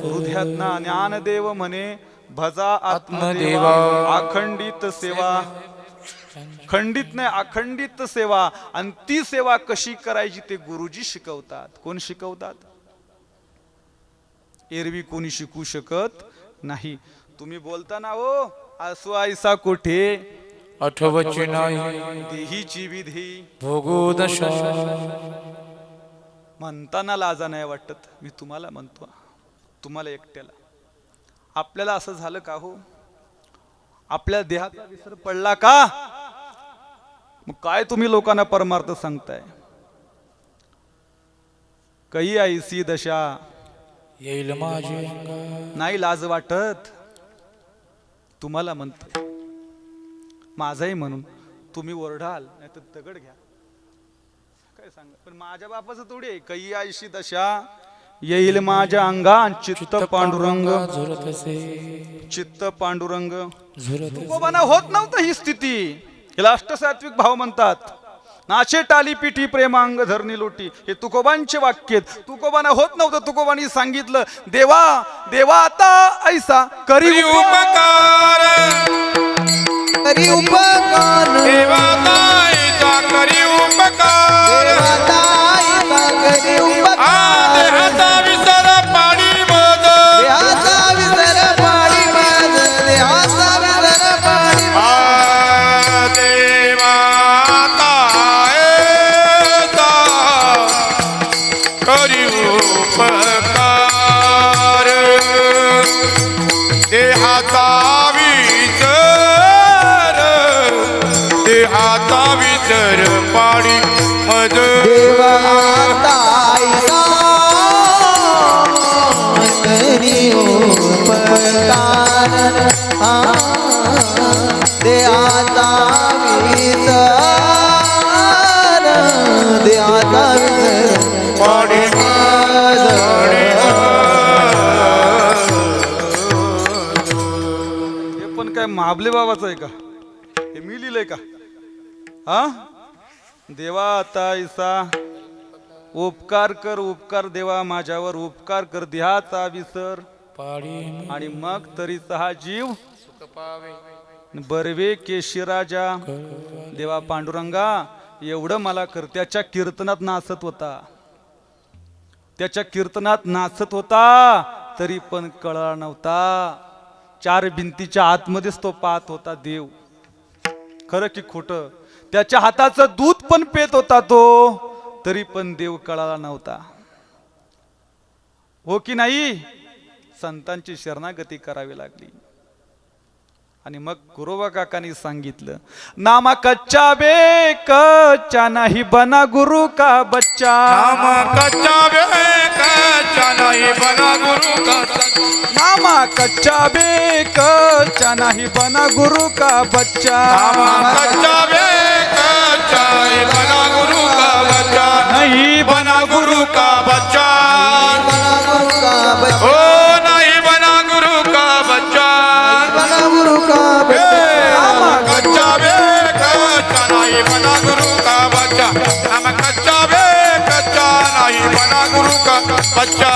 हृदयात ना. ज्ञानदेव म्हणे भजा आत्मदेवा, अखंडित सेवा. खंडित नाही, अखंडित सेवा. आणि ती सेवा कशी करायची ते गुरुजी शिकवतात. कोण शिकवतात. एरवी कोणी शिकू शकत नाही. तुम्ही बोलताना हो असो ऐसा कुठे आठवची नाही देहीची विधी भोगो दशा. म्हणताना लाजा नाही वाटत. मी तुम्हाला म्हणतो, तुम्हाला एकट्याला. आपल्याला असं झालं का हो. आपल्या देहाचा विसर पडला का. मग काय तुम्ही लोकांना परमार्थ सांगताय. काही ऐसी दशा येईल माझे नाही लाज वाटत. तुम्हाला म्हणतो माझाही म्हणून. तुम्ही ओरडाल नाही तर दगड घ्या, काय सांगा. पण माझ्या बापाचं थोडी आहे. काही ऐशी दशा येईल माझ्या अंगा, चित्त पांडुरंग चित्त पांडुरंग. तुकोबांना होत नव्हतं ही स्थिती. याला अष्टसात्विक भाव म्हणतात. नाचे टाली पिठी प्रेमांग धरणी लोटी, हे तुकोबांचे वाक्य. तुकोबांना होत नव्हतं. तुकोबांनी सांगितलं देवा देवा आता ऐसा करी उपकार, करी उपकार, देवाताईचा करी उपकार. देवाताईचा करी उपकार. देहाचा विसर पाणी मज, देहाचा विसर पाणी माझ, देहाचा विसर पाणी माझ. देवाताईचा करी उपकार. देहाचा विसर, देहाचा विसर पाणी मज. देवाताईचा करी उपकार. देहाचा विसर, देहाचा विसर पाणी हे पण काय महाबले बाबाचं आहे का. हे मी लिहिलंय का. हा देवा आता ऐसा उपकार कर, उपकार देवा माझ्यावर उपकार कर. देहाचा विसर आणि मग तरीचा हा जीव बर्वे केशिराजा. देवा पांडुरंगा एवढं मला कर. त्याच्या कीर्तनात नाचत होता, त्याच्या कीर्तनात नाचत होता, तरी पण कळला नव्हता. चार भिंतीच्या आतमध्येच तो पाहत होता देव. खरं की खोटं. त्याच्या हाताचं दूध पण पेत होता तो, तरी पण देव कळाला नव्हता. हो की नाही. संतांची शरणागती करावी लागली. आणि मग गुरुबा काकांनी सांगितलं नामा कच्चा बे कच्चा नाही बना गुरु का बच्चा. नाम कच्चा बे कच्चा नाही बना गुरु का. नामा कच्चा बे कच्चा नाही बना गुरु का बच्चा. नाम कच्चा बे कच्चा नाही बना गुरु का बच्चा. नहीं बना गुरु का बच्चा. बना गुरु का बच्चा, ओ नहीं बना गुरु का बच्चा. बना गुरु का बच्चा. कच्चा बे कच्चा नहीं बना गुरु का बच्चा. नाम कच्चा बे कच्चा नहीं बना गुरु का बच्चा.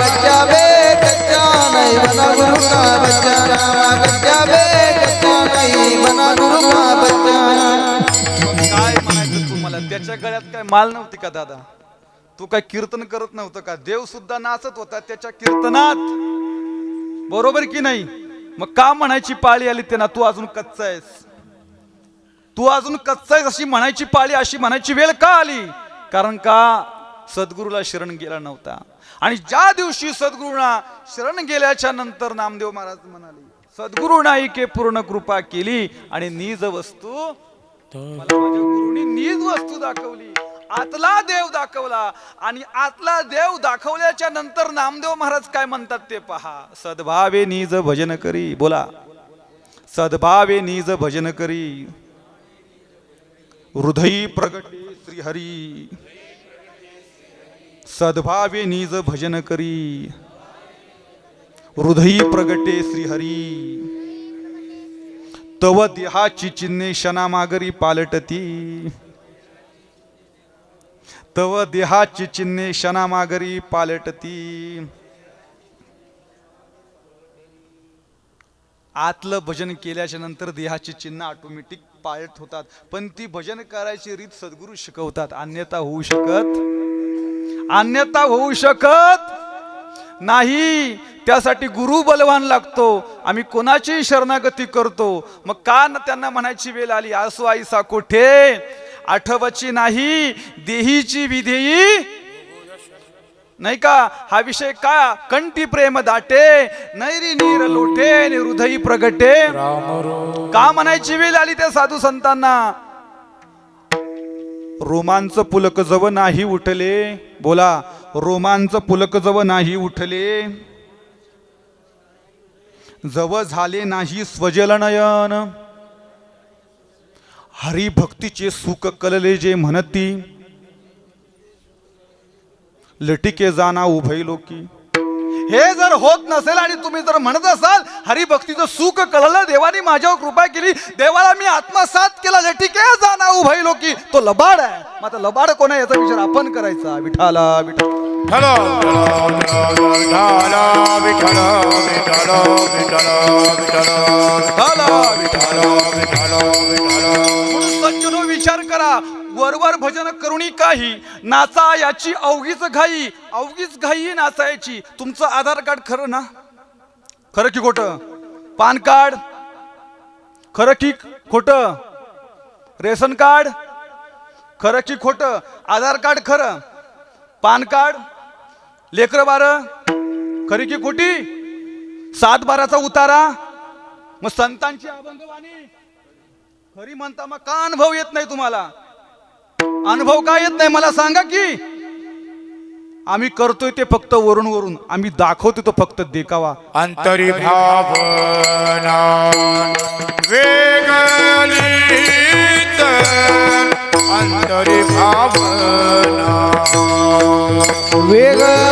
कच्चा बे कच्चा नहीं बना गुरु का बच्चा. कच्चा बे कच्चा नहीं बना गुरु का बच्चा. काय म्हणायचं तुम्हाला. त्याच्या गळ्यात काय माल नव्हती का दादा. तू काय कीर्तन करत नव्हतं का? देव सुद्धा नाचत होता त्याच्या कीर्तनात, बरोबर की नाही? मग का म्हणायची पाळी आली त्यांना तू अजून कच्चा आहेस, तू अजून कच्चा आहेस अशी म्हणायची पाळी, अशी म्हणायची वेळ का आली? कारण का सद्गुरूला शरण गेला नव्हता. आणि ज्या दिवशी सद्गुरूंना शरण गेल्याच्या नंतर नामदेव महाराज म्हणाले, सद्गुरू नाईके पूर्ण कृपा केली आणि निज वस्तू मला माझ्या गुरुनी निज वस्तू दाखवली, आतला देव दाखवला. आणि आतला देव दाखवल्याच्या नंतर नामदेव महाराज काय म्हणतात ते पहा. सद्भावे निज भजन करी, बोला सद्भावे निज भजन करी, हृदयी प्रगटे श्रीहरी. सद्भावे निज भजन करी, हृदयी प्रगटे श्रीहरी. तव देहाची चिन्हे क्षणामागरी पालटती, तव देहाची चिन्हे क्षणामागरी पालटती. आतलं भजन केल्याच्या नंतर देहाची चिन्ह ऑटोमॅटिक पालट होतात, पण ती भजन करायची रीत सद्गुरू शिकवतात. अन्यथा होऊ शकत नाही. त्यासाठी गुरु बलवान लागतो. आम्ही कोणाची शरणागती करतो. मग का त्यांना म्हणायची वेळ आली, आसो आईसा कोठे आठवची नाही देहीची विधेयी, नाही का? हा विषय का कंठी प्रेम दाटे, नैरी नीर लोटे हृदयी प्रगटे. का म्हणायची वेळ आली त्या साधू संतांना? रोमांच पुलक जव नाही उठले, बोला रोमांच पुलक जव नाही उठले, जव झाले नाही स्वजल नयन, हरिभक्तीचे सुख कलले जे म्हणती, लटिके जाना उभय लोकी. हे जर होत नसेल आणि तुम्ही जर म्हणत असाल हरिभक्तीचं सुख कळलं, देवाने माझ्यावर कृपा केली, देवाला मी आत्मसात केला, लटिके जाना उभय लोकी, तो लबाड आहे. मग आता लबाड कोण आहे याचा विचार आपण करायचा. विठाला विठ्ठल सज्जनो विचार करा. वरवर भजन करुणी काही नाचा याची अवघीच घाई नाचायची. तुमचं आधार कार्ड खरं ना? खरं की खोटं? पान कार्ड खरं की खोटं? रेशन कार्ड खरं की खोटं? आधार कार्ड खरं, पान कार्ड, लेकर बार खरी की खोटी? 7/12चा उतारा, मग संतांची अभंगवाणी खरी म्हणता. मग का अनुभव येत नाही तुम्हाला? अनुभव का येत नाही मला सांगा की? आम्ही करतोय ते फक्त वरून, आम्ही दाखवतोय तो फक्त देखावा. अंतरी भावना वेगळीच, अंतरी भावना वेगळी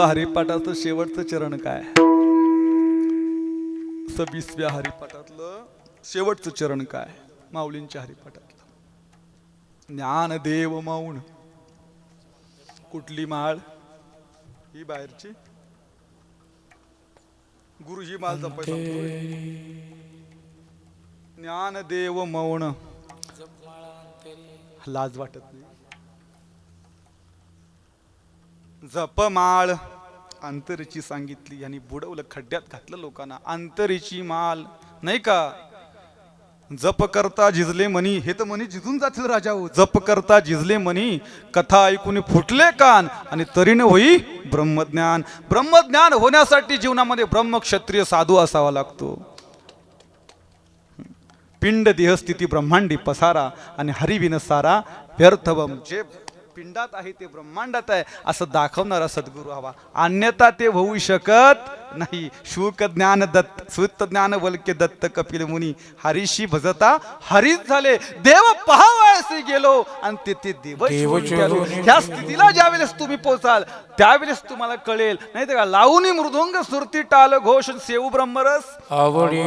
हरिपाठाचं शेवटचं चरण काय? 26व्या हरिपाठातलं शेवटचं चरण काय? माऊलींच्या हरिपाठातलं ज्ञानदेव मौन. कुठली माळ ही? बाहेरची. गुरुजी माळ जपायला ज्ञानदेव मौन. लाज वाटत नाही? जपमाळ अंतरीची सांगितली आणि बुडवलं, खड्ड्यात घातलं लोकांना. अंतरीची माल नाही का? जप करता झिजले मनी, हे तर मनी झिजून जातील राजा हो. जप करता झिजले मनी, कथा ऐकून फुटले कान, आणि तरीने होई ब्रह्मज्ञान. ब्रह्मज्ञान होण्यासाठी जीवनामध्ये ब्रह्मक्षत्रिय साधू असावा लागतो. पिंड देहस्थिती ब्रह्मांडी पसारा आणि हरिविन सारा व्यर्थवम. जे पिंडात आहे ते ब्रह्मांडात आहे असं दाखवणारा सद्गुरू हवा, अन्यथा ते होऊ शकत नाही. शुक ज्ञान दत्त सुत ज्ञान वल्क्य दत्त कपिल मुनी हरीशी भजता हरीच झाले. देव पहावयासी गेलो आणि ते देव गेलो. ह्या स्थितीला ज्या वेळेस तुम्ही पोचाल त्यावेळेस तुम्हाला कळेल. नाही तर का लावणी मृदुंग सुरती टाल घोष सेऊ ब्रह्मरस आवडी.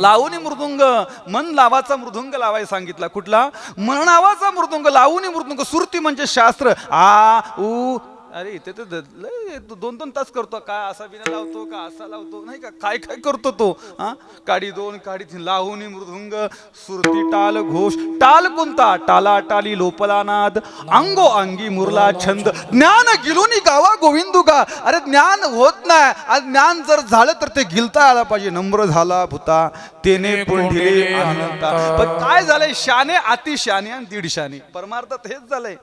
लावणी मृदुंग मन लावाचा मृदुंग लावायला सांगितला. कुठला? मन नावाचा मृदुंग. लावणी मृदुंग सुरती म्हणजे शास्त्र. आ उ अरे इथे तर दोन दोन तास करतो. काय असा बिना लावतो का असा लावतो नाही का, काय काय करतो तो. हा काडी दोन काडी तीन. लावणी मृदुंग सुरती टाल घोष. टाल कोणता? टाला टाली लोपला नाद अंगो अंगी मुरला छंद. ज्ञान गिलुनी गावा गोविंदू गा. अरे ज्ञान होत नाही. आज ज्ञान जर झालं तर ते गिलता आला पाहिजे. नम्र झाला भूता तेने पुंढिले अनंता. पण काय झालंय? शाने अति शाने आणि दीड शाने. परमार्थात हेच झालंय.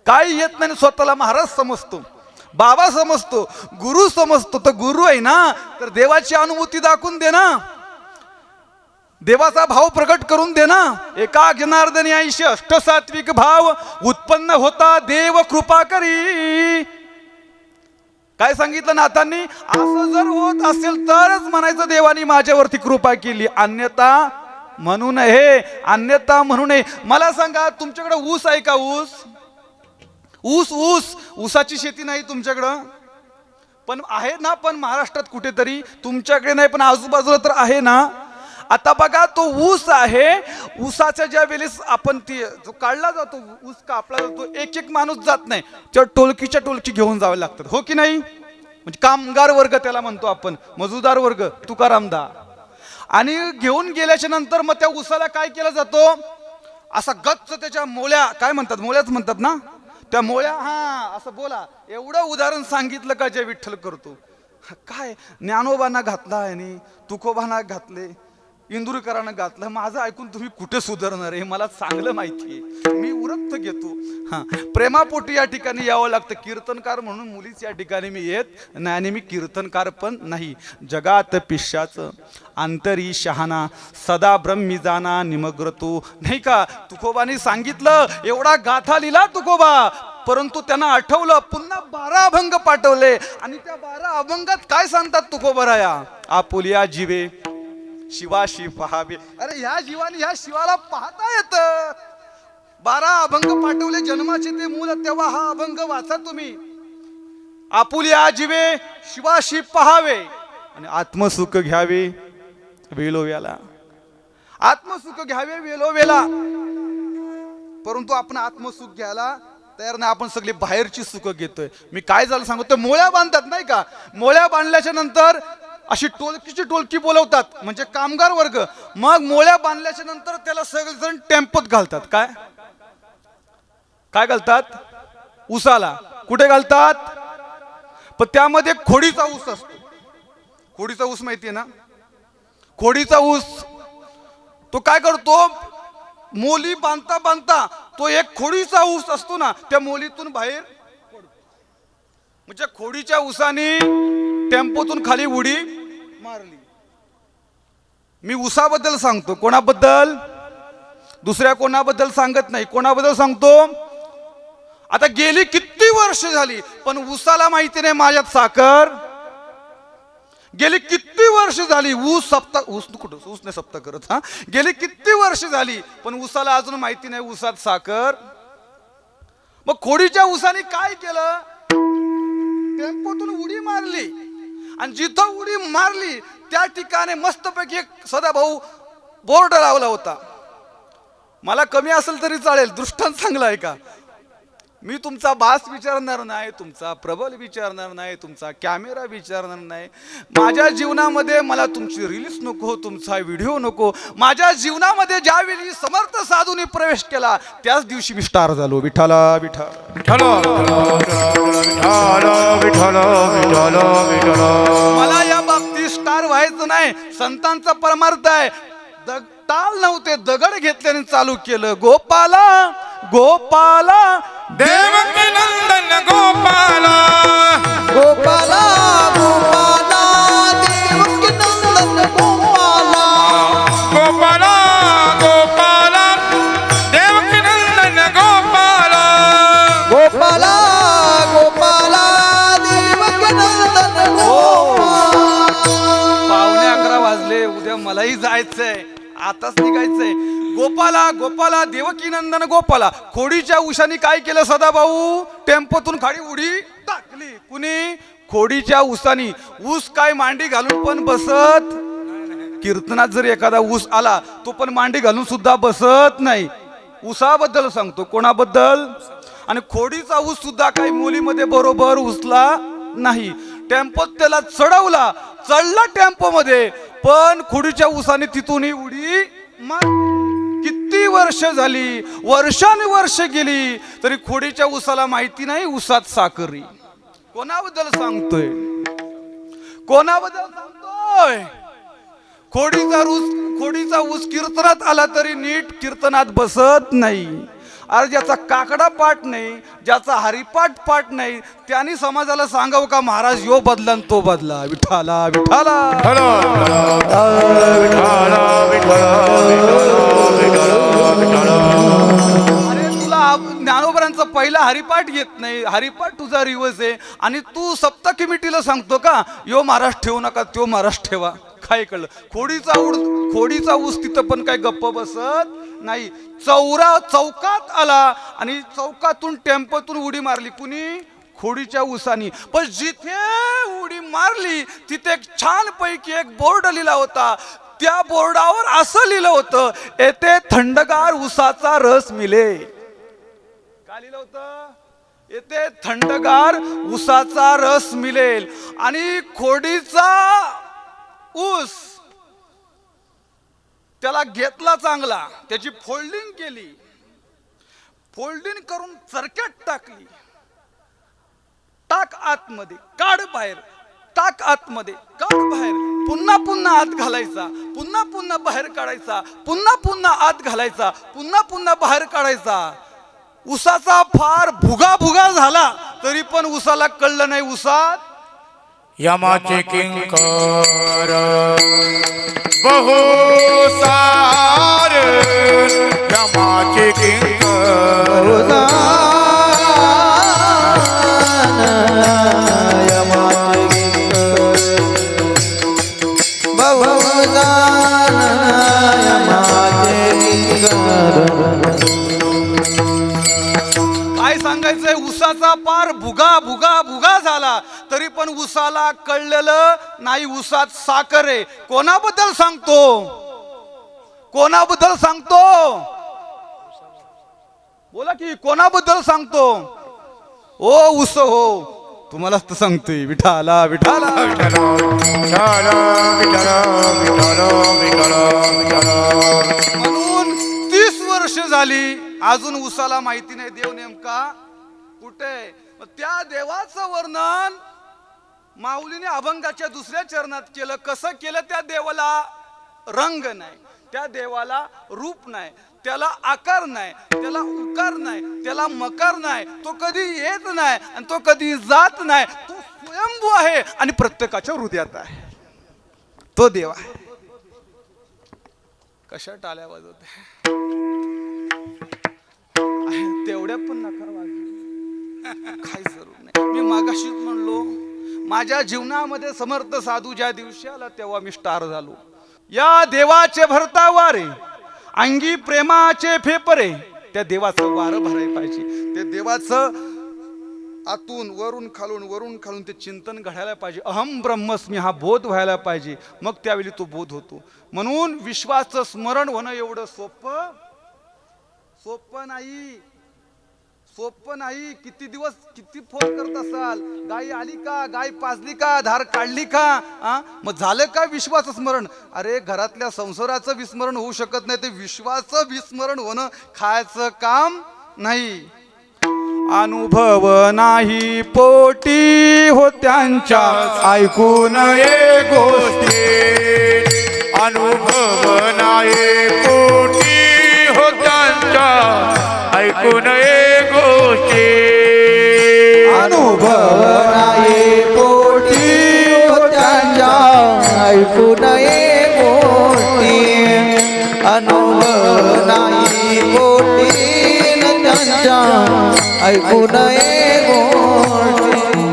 काही येत नाही, स्वतःला महाराज समजतो, बाबा समजतो, गुरु समजतो. तर गुरु आहे ना, तर देवाची अनुभूती दाखवून दे ना, देवाचा भाव प्रकट करून दे ना. एका जनार्दनी 80 अष्टसात्विक भाव उत्पन्न होता देव कृपा करी. काय सांगितलं नाथांनी? असं जर होत असेल तरच म्हणायचं देवानी माझ्यावरती कृपा केली, अन्यथा म्हणू नये. अन्यथा म्हणू नये. मला सांगा, तुमच्याकडे ऊस आहे का? ऊसाची शेती नाही तुमच्याकडं? पण आहे ना, पण महाराष्ट्रात कुठेतरी. तुमच्याकडे नाही पण आजूबाजूला तर आहे ना. आता बघा, तो ऊस आहे. ऊसाच्या ज्या वेळेस आपण ती जो काढला जातो, ऊस कापला जातो, एक एक माणूस जात नाही, त्या टोलकीच्या टोलकी घेऊन जावे लागतात. हो की नाही? म्हणजे कामगार वर्ग त्याला म्हणतो आपण, मजुदार वर्ग, तुकारामदा. आणि घेऊन गेल्याच्या नंतर मग त्या ऊसाला काय केलं जातो? असा गच्च त्याच्या मोळ्या, काय म्हणतात, मोळ्याच म्हणतात ना, त्या मोळ्या. हा असं बोला. एवढं उदाहरण सांगितलं का जे विठ्ठल करतो. काय ज्ञानोबांना घातला आणि तुकोबांना घातले, इंदुरीकरांना घातलं. माझं ऐकून तुम्ही कुठे सुधारणार आहे? मला चांगलं माहिती आहे. मी उरक्त घेतो. हा, प्रेमापोटी या ठिकाणी यावं लागतं. कीर्तनकार म्हणून मुलीच या ठिकाणी मी येत नाही आणि मी कीर्तनकार पण नाही. जगात पिशाचं अंतरी शहाणा सदा ब्रह्मी जाना निमग्रतो. नाही का तुकोबांनी सांगितलं, एवढा गाथा लिहिला तुकोबा, परंतु त्यांना आठवलं, पुन्हा 12 अभंग पाठवले. आणि त्या 12 अभंगात काय सांगतात तुकोबराया? आपुलिया जीवे शिवाशी पहावे. अरे ह्या जीवाने ह्या शिवाला पाहता येत. 12 अभंग पाठवले, जन्माचे ते मूल. तेव्हा हा अभंग वाचा तुम्ही. आपुलिया जीवे शिवाशी पहावे आणि आत्मसुख घ्यावे वेलोव्याला. आत्मसुख घ्यावे वेलोव्याला. परंतु आपण आत्मसुख घ्यायला तयार नाही. आपण सगळी बाहेरची सुख घेतोय. मी काय झालं सांगतो, मोळ्या बांधतात नाही का. मोळ्या बांधल्याच्या नंतर अशी टोलकीची टोलकी बोलवतात, म्हणजे कामगार वर्ग. मग मोळ्या बांधल्याच्या नंतर त्याला सगळेजण टेम्पोत घालतात. काय काय घालतात? ऊसाला. कुठे घालतात? पण त्यामध्ये खोडीचा ऊस असतो. खोडीचा ऊस माहितीये ना? खोडीचा ऊस तो काय करतो? मोली बांधता बांधता तो एक खोडीचा ऊस असतो ना, त्या मोलीतून बाहेर पडतो. म्हणजे खोडीच्या ऊसाने टेम्पोतून खाली उडी मारली. मी ऊसाबद्दल सांगतो. कोणाबद्दल? दुसऱ्या कोणाबद्दल सांगत नाही. कोणाबद्दल सांगतो? आता गेली किती वर्ष झाली पण ऊसाला माहिती नाही माझ्यात साखर. गेली किती वर्ष झाली ऊस सप्ता, ऊस कुठं, ऊस नाही सप्ता करत. हा, गेली किती वर्ष झाली पण ऊसाला अजून माहिती नाही ऊसात साखर. मग खोडीच्या ऊसाने काय केलं? टेम्पोतून उडी मारली. आणि जिथं उडी मारली त्या ठिकाणी मस्तपैकी एक सदाभाऊ बोर्ड लावला होता. मला कमी असेल तरी चालेल, दृष्टांत चांगला आहे का? मी तुमचा बास विचारणार नाही, तुमचा प्रबल विचारणार नाही, तुमचा कॅमेरा विचारणार नाही. माझ्या जीवनामध्ये मला तुमची रील्स नको, तुमचा व्हिडिओ नको. माझ्या जीवनामध्ये ज्यावेळी समर्थ साधूंनी प्रवेश केला त्याच दिवशी मी स्टार झालो. विठ्ठला विठ्ठल विठ्ठल विठ्ठल विठ्ठल विठ्ठल. मला या बाबतीत स्टार व्हायचं नाही. संतांचा परमार्थ आहे. टाल नव्हते, दगड घेतल्याने चालू केलं. गोपाला गोपाला देवकी नंदन गोपाला. गोपाला गोपाला देवकी नंदन गोपाला. गोपाला वाजले, उद्या मलाही जायचंय, आताच निघायचंय. गोपाला गोपाला देवकी नंदन गोपाला. खोडीच्या उशाने काय केलं सदाभाऊ? टेम्पोतून खाली उडी टाकली. कुणी? खोडीच्या उसानी. ऊस काय मांडी घालून पण बसत. कीर्तनात जर एखादा ऊस आला तो पण मांडी घालून सुद्धा बसत नाही. ऊसाबद्दल सांगतो. कोणाबद्दल? आणि खोडीचा ऊस सुद्धा काही मुलीमध्ये बरोबर उचला नाही. टेम्पोत त्याला चढवला, चढला टेम्पो मध्ये, पण खोडीच्या ऊसाने तिथून उडी मार. किती वर्ष झाली, वर्षानुवर्ष गेली, तरी खोडीच्या ऊसाला माहिती नाही ऊसात साखरी. कोणाबद्दल सांगतोय? कोणाबद्दल सांगतोय? खोडीचा ऊस कीर्तनात आला तरी नीट कीर्तनात बसत नाही. अरे ज्याचा काकडा पाठ नाही, ज्याचा हरिपाठ पाठ नाही, त्यांनी समाजाला सांगावं का महाराज यो बदला तो बदला. विठाला विठाला. अरे तुला ज्ञानोबरांचा पहिला हरिपाठ येत नाही, हरिपाठ तुझा रिवर्स आहे, आणि तू सप्त कमिटीला सांगतो का यो महाराज ठेवू नका, तो महाराज ठेवा. काय कळलं? खोडीचा ऊस तिथं पण काय गप्प बसत नाही. चौकात आला आणि चौकातून टेम्पोतून उडी मारली. कुणी? खोडीच्या ऊसानी. पण जिथे उडी मारली तिथे छान पैकी एक बोर्ड लिहिला होता. त्या बोर्डावर असं लिहिलं होतं, येथे थंडगार ऊसाचा रस मिळे. काय लिहिलं होतं? येथे थंडगार ऊसाचा रस मिळेल. आणि खोडीचा ऊस त्याला घेतला चांगला, त्याची फोल्डिंग केली, फोल्डिंग करून चरक्यात टाकली. टाक आतमध्ये, काढ बाहेर, टाक आतमध्ये, काढ बाहेर, पुन्हा पुन्हा आत घालायचा, पुन्हा पुन्हा बाहेर काढायचा, पुन्हा पुन्हा आत घालायचा, पुन्हा पुन्हा बाहेर काढायचा. ऊसाचा फार भुगा भुगा झाला तरी पण ऊसाला कळलं नाही ऊसात यमाचे किंकर बहुसार. यमाचे किंकर काय सांगायचंय? ऊसाचा पार भुगा भुगा भुगा झाला तरी पण ऊसाला कळलेलं नाही ऊसात साखर आहे. कोणाबद्दल सांगतो? कोणाबद्दल सांगतो? बोला की कोणाबद्दल सांगतो? ओ ऊस हो, तुम्हालाच तर सांगतोय. विठाला विठाला. म्हणून 30 वर्ष झाली अजून ऊसाला माहिती नाही देव नेमका कुठे. त्या देवाचं वर्णन माऊलीने अभंगाच्या दुसऱ्या चरणात केलं. कसं केलं? त्या देवाला रंग नाही, त्या देवाला रूप नाही, त्याला आकार नाही, त्याला उकार नाही, त्याला मकार नाही, तो कधी येत नाही आणि तो कधी जात नाही. तो स्वयंभू आहे आणि प्रत्येकाच्या हृदयात आहे. तो देव आहे. कशा टाळ्या वाजवते? तेवढ्या पण नका वाजवू, काही जरूर नाही. मी मागाशीच म्हणलो, माझ्या जीवनामध्ये समर्थ साधू ज्या दिवशी आला तेव्हा मी स्टार झालो. या देवाचे भरता वारे, अंगी प्रेमाचे फेपरे, त्या देवाचं वारं भरायला पाहिजे. त्या देवाचं आतून वरून खालून ते चिंतन घडायला पाहिजे. अहम ब्रह्मस्मी हा बोध व्हायला पाहिजे. मग त्यावेळी तो बोध होतो. म्हणून विश्वाचं स्मरण होणं एवढं सोपं नाही. सोपं नाही. किती दिवस किती फोन करत असाल, गाय आली का, गाय पाजली का, धार काढली का, मग झालं का विश्वाचं स्मरण? अरे घरातल्या संसाराचं विस्मरण होऊ शकत नाही, ते विश्वाचं विस्मरण होणं खायचं काम नाही. अनुभव नाही पोटी हो त्यांच्या, ऐकून ये गोष्टी. अनुभव नाही पोटी हो त्यांच्या, ऐकून ये गोष्टी. अनुभव नाही पोटी हो त्यांच्या, ऐकून ये गोष्टी. अनुभव नाही पोटी त्यांच्या, ऐकून ये गोष्टी.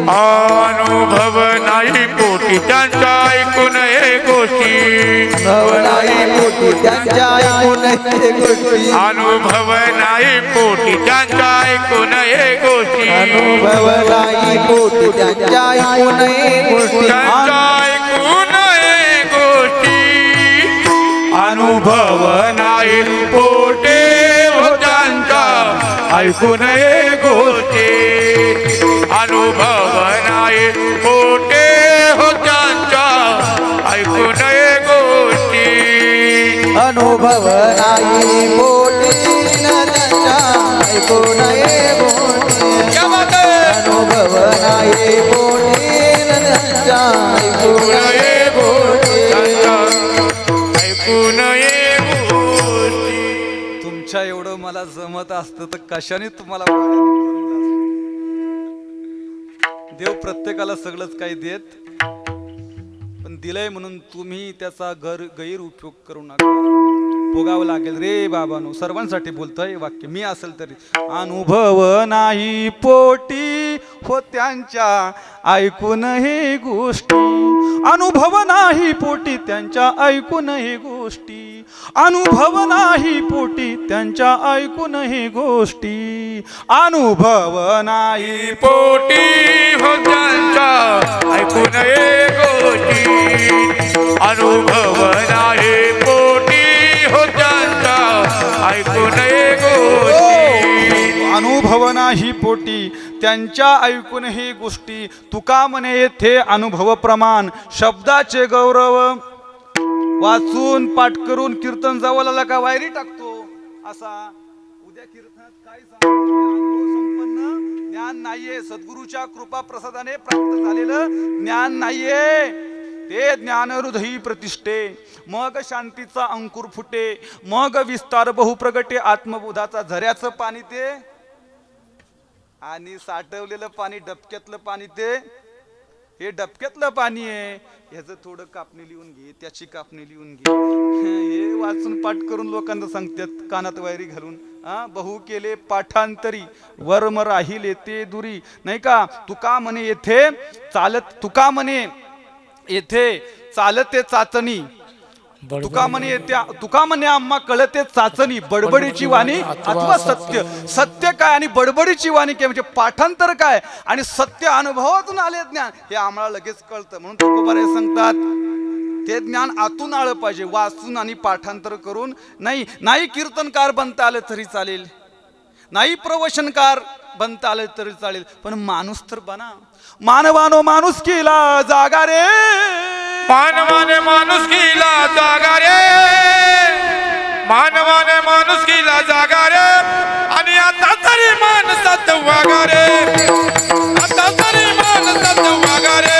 अनुभव नाही पोटी त्यांच्या, ऐकून ये गोष्टी भवनाई पोटी त्यांच्या ऐकून हे गोष्टी अनुभव नाही पोटी त्यांच्या ऐकून हे गोष्टी अनुभव नाही पोटी त्यांच्या ऐकून हे गोष्टी त्यांच्या ऐकून हे गोष्टी अनुभव नाही पोटे हो त्यांच्या ऐकून हे गोष्टी अनुभव नाही पोटे हो त्यांच्या ऐकून हे गोष्टी अनुभव नाही पोटी न त्यांच्या ऐकून हे गोष्टी क्या बात है? अनुभव नाही पोटी न त्यांच्या ऐकून हे गोष्टी ऐकून ये गोष्टी तुमच्या एवढं मला जमत असतं तर कशाने तुम्हाला देव प्रत्येकाला सगळंच काही देत, पण दिलंय म्हणून तुम्ही त्याचा गैर उपयोग करू नका. भोगावं लागेल रे बाबांनो. सर्वांसाठी बोलतोय वाक्य, मी असेल तरी. अनुभव नाही पोटी हो त्यांच्या ऐकून हे गोष्टी अनुभव नाही पोटी त्यांच्या ऐकून हे गोष्टी अनुभव नाही पोटी त्यांच्या ऐकून हे गोष्टी अनुभव नाही पोटी हो त्यांच्या ऐकून ये गोष्टी अनुभव नाही पोटी हो त्यांच्या ऐकून ये गोष्टी अनुभव नाही पोटी त्यांच्या ऐकून हे गोष्टी तुका म्हणे येथे अनुभव प्रमाण शब्दाचे गौरव वाचून पाठ करून कीर्तन जवळला का वायरी टाकतो असा. उद्या कीर्तनात काय संपन्न ज्ञान नाहीये. सद्गुरूच्या कृपा प्रसादाने प्राप्त झालेलं ज्ञान नाहीये. ते ज्ञान हृदयी प्रतिष्ठे मग शांतीचा अंकुर फुटे मग विस्तार बहुप्रगटे आत्मबोधाचा झऱ्याचं पाणी ते आणि साठवलेलं पाणी डबक्यातलं पाणी ते हे डबक्यातलं पाणी आहे. ह्याचं थोडं कापणी लिहून घे त्याची कापणी लिहून घे. हे वाचून पाठ करून लोकांना सांगतात कानात वायरी घालून. बहु केले पाठांतरी वर्म राहिले ते दुरी नाही का. तुका म्हणे येथे तुका म्हणे येथे चालते चाचणी तुका म्हणे आम्हा कळते चाचणी बडबडीची वाणी अथवा सत्य. सत्य काय आणि बडबडीची वाणी काय म्हणजे पाठांतर काय आणि सत्य अनुभवातून आले ज्ञान हे आम्हाला लगेच कळतं. म्हणून तुकोबारे सांगतात ते ज्ञान आतून आलं पाहिजे वाचून आणि पाठांतर करून नाही. नाही कीर्तनकार बनता आलं तरी चालेल नाही प्रवचनकार बनता आलं तरी चालेल पण माणूस तर बना. मानवानो माणूस केला जागा रे मानवाने माणूस केला जागा रे मानवाने माणूस केला जागा रे आणि आता तरी माणसात वागा रे आता तरी माणसात वागा रे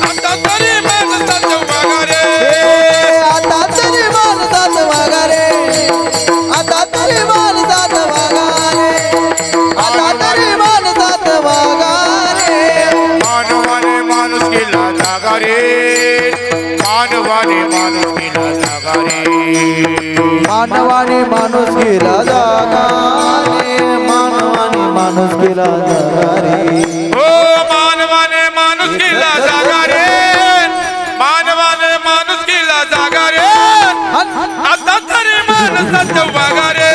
आता तरी माणसात वागा रे आता तरी माणसात वागा रे आता तरी माणसात वागा रे आता तरी माणसात वागा रे मानवाने माणूस केला जागा रे मानवाने माणूस केला जागा रे मानवाने माणूस केला जागा रे मानवाने माणूस केला जागा रे हो मानवाने माणूस केला जागा रे मानवाने माणूस केला जागा रे आता तरी माणसात वागा रे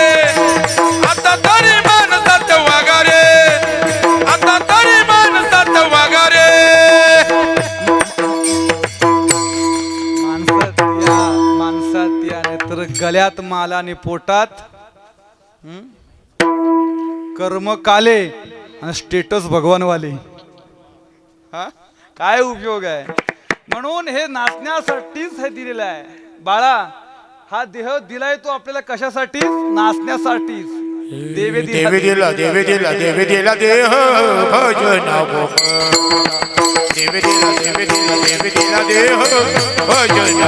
आता तरी माणसात वागा रे आता तरी माणसात वागा रे माणसात या तर गळ्यात माल आणि पोटात कर्म काले आणि स्टेटस भगवानवाले. काय उपयोग आहे. म्हणून हे नाचण्यासाठीच हे दिलेलं आहे. बाळा हा देह दिलाय तो आपल्याला कशासाठी नाचण्यासाठीच. देवे देवी दिला देवी दिला देवी दिला देह भजन देवी दिला देवी दिला देवी दिला देह भजन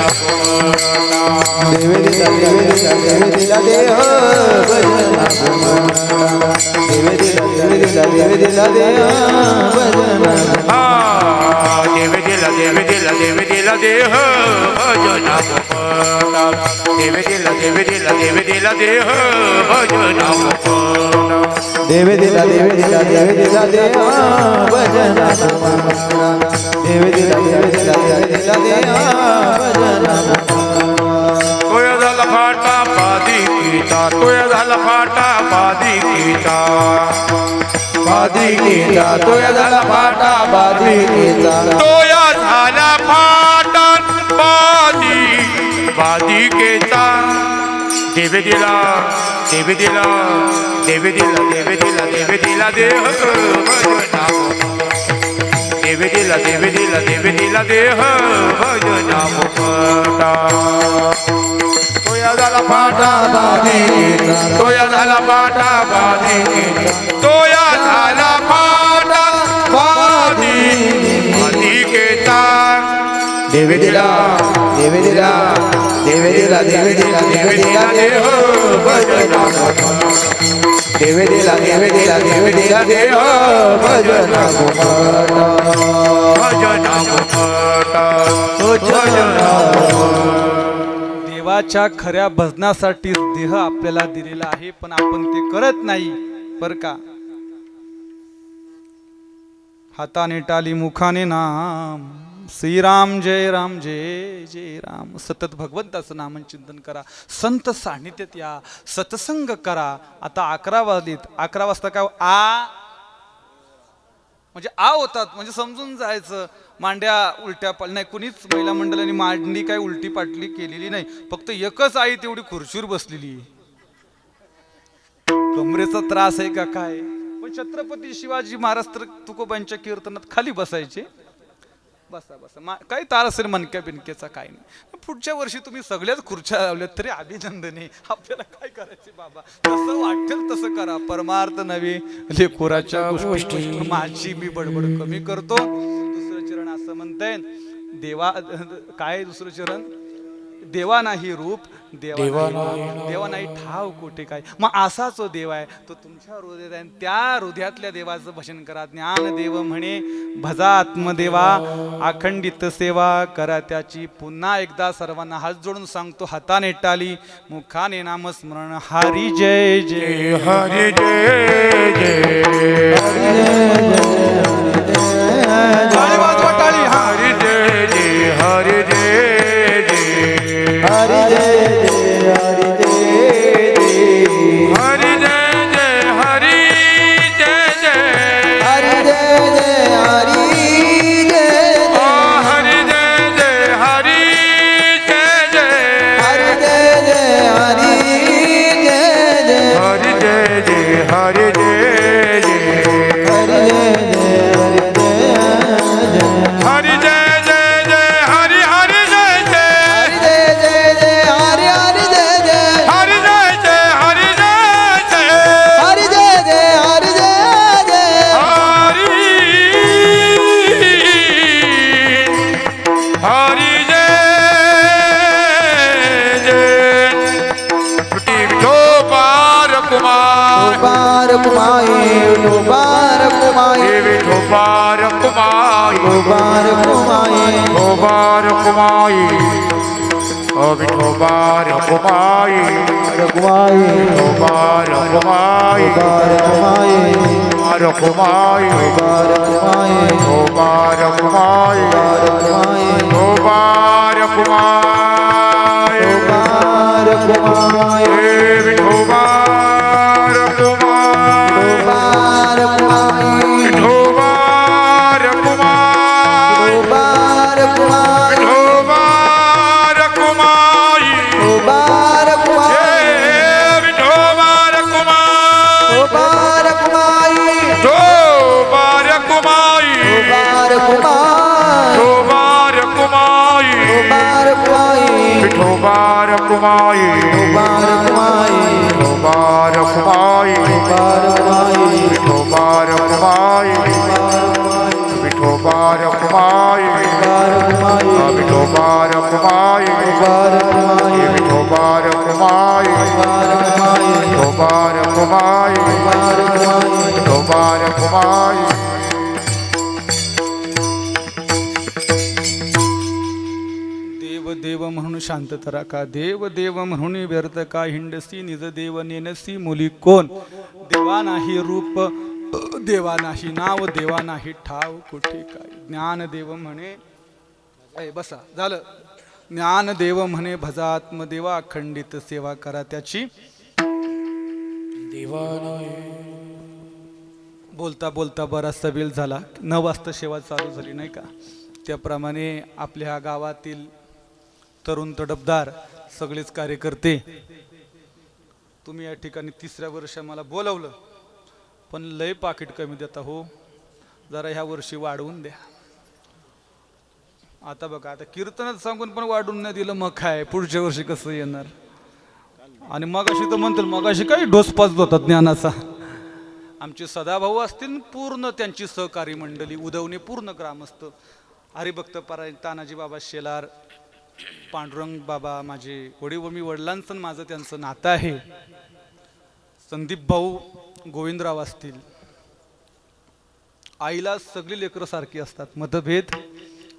देवे दिला देवे दिला देवे दिला देह भजन देवे दिला देवे दिला देह भजन देवी दिला देवी दिला देवी दिला देह भजन देवी दिला देवी दिला देवी दिला देह भजन देवे दिला देवे दिला देवे दिला देह भजन देव दिला देव दिला देव दिला देवा भजन तोया झाला फाटा पादिकीचा तोया झाला फाटा पादिकीचा बाधिकेचा तोया झाला फाटा बाधिकेचा तोया झाला फाटा बादिकेचा देव दिला देव दिला देव दिला देव दिला देव दिला देह भजना देव दिला देव दिला देव दिला देह भजना मुखटा तोया झाला फाटा बाधिकेचा तोया झाला फाटा बादिकेचा तोया झाला फाटा बादिकेचा देव दिला देव दिला देव दिला देव दिला देव दिला देव भजन देव दिला देव दिला देव दिला देव भजन भजना मुखटा देवाच्या खऱ्या भजनासाठी देह आपल्याला दिलेला आहे, पण आपण ते करत नाही बर का. हाताने टाली मुखाने नाम श्रीराम जय राम जय जय राम. सतत भगवंताचं नामचिंतन करा, संत सान्निध्यात या, सत्संग करा. आता 11 वाजलेत, 11 वाजता काय म्हणजे होतात म्हणजे समजून जायचं. मांड्या उलट्या नाही, कुणीच महिला मंडळाने मांडी काय उलटी पाटली केलेली नाही, फक्त एकच आई तेवढी खुर्चीवर बसलेली. कमरेचा त्रास आहे का काय. पण छत्रपती शिवाजी महाराज तर तुकोबांच्या कीर्तनात खाली बसायचे. बसा बसा काही तार असेल मनक्या बिनक्याचा काय नाही. पुढच्या वर्षी तुम्ही सगळ्याच खुर्च्या लावल्यात तरी अभिनंदन आहे. आपल्याला काय करायचे बाबा, जसं वाटेल तसं करा. परमार्थ नव्हे लेखोराच्या गोष्टी. माझी मी बडबड कमी करतो. दुसरं चरण असं म्हणताय, देवा काय दुसरं चरण, देवा नाही रूप देवा नाही ठाव कोठे काय. मग असा जो देव आहे तो तुमच्या हृदयात आहे, त्या हृदयातल्या देवाचं भजन करा. ज्ञान देव म्हणे भजा आत्मदेवा, अखंडित सेवा करा त्याची. पुन्हा एकदा सर्वांना हात जोडून सांगतो, हाताने टाली मुखाने नामस्मरण. हरी जय जय हरी जय जय टाळी वाजवा टाळी. हा हरी जय जय हरी जय जय हरी जय जय हरी जय जय हरी जय जय हरी जय जय हरी जय जय हरी जय ओ हरी जय जय हरी जय जय हरी जय जय हरी जय जय हरी जय जय हरी जय जय हरी जय जय हरी जय जय हरी जय जय जय हरी हरी जय जय हरी जय जय जय हरी हरी जय जय हरी जय जय हरी जय जय हरी जय जय हरी जय जय हरी जय जय विठोबार कुमार मुबारक माई मुबारक माई विठोबार कुमार मुबारक माई विठोबार कुमार विठोबार कुमार रघुमाई विठोबार कुमार मुबारक माई कुमार कुमार मुबारक माई विठोबार कुमार मुबारक माई विठोबार कुमार मुबारक माई विठोबार कुमार मुबारक माई विठोबार कुमार मुबारक माई विठोबार कुमार मुबारक माई जय विठोबार कुमार मुबारक माई विठोबार कुमार मुबारक माई विठोबार कुमार मुबारक माई विठोबार कुमार मुबारक माई विठोबार कुमार मुबारक माई विठोबार कुमार विठोबार कुमार मुबारक माई विठोबार कुमार मुबारक माई विठोबार कुमार मुबारक माई विठोबार कुमार मुबारक माई विठोबार कुमार देव देव म्हणून शांतता राखा. देव देव म्हणून व्यर्थ का हिंडसी, निज देव नेनसी मुली कोण. देवा नाही रूप देवा नाही नाव देवा नाही ठाव कुठे काय ज्ञानदेव म्हणे बसा झालं ज्ञानदेव म्हणे भजात्मदेवा अखंडित सेवा करा त्याची बोलता बोलता बराचसा वेळ झाला 9 वाजता सेवा चालू झाली नाही का त्याप्रमाणे आपल्या गावातील तरुण तडफदार सगळेच कार्यकर्ते तुम्ही या ठिकाणी 3ऱ्या वर्षी मला बोलवलं पण लय पाकिट कमी देता हो जरा ह्या वर्षी वाढवून द्या आता बघा आता कीर्तनात सांगून पण वाढवून नाही दिलं मग काय पुढच्या वर्षी कसं येणार आणि मगाशी तर म्हणतील मगाशी काही ढोसपास होता ज्ञानाचा आमचे सदाभाऊ असतील पूर्ण त्यांची सहकारी मंडळी उदवणे पूर्ण ग्रामस्थ हरिभक्त पारायण तानाजी बाबा शेलार पांडुरंग बाबा माझे वडील वडिलांचं माझं त्यांचं नातं आहे संदीप भाऊ गोविंदराव असतील आईला सगळी लेकरं सारखी असतात मतभेद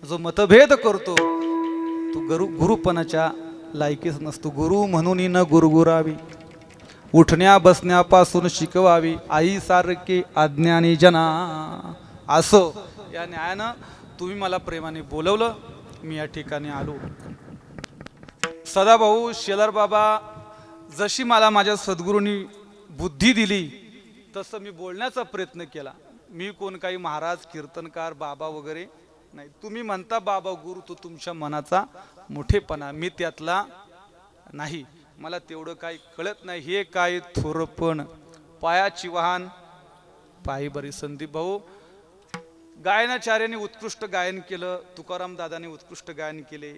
जो मतभेद करतो तो गुरुपणाच्या लायकीच नसतो गुरु म्हणून न गुरगुरावी उठण्या बसण्यापासून शिकवावी आई सारखे अज्ञानी जना असो या न्यायानं तुम्ही मला प्रेमाने बोलवलं मी या ठिकाणी आलो सदाभाऊ शेलार बाबा जशी मला माझ्या सद्गुरूंनी बुद्धी दिली तसं मी बोलण्याचा प्रयत्न केला मी कोण काही महाराज कीर्तनकार बाबा वगैरे नाही तुम्ही म्हणता बाबा गुरु तो तुमच्या मनाचा मोठेपणा मी त्यातला नाही मला तेवढं काही कळत नाही हे काय थोरपण पायाची वाहन पायी बरी संदीप भाऊ गायनाचार्याने उत्कृष्ट गायन केलं तुकाराम दादाने उत्कृष्ट गायन केले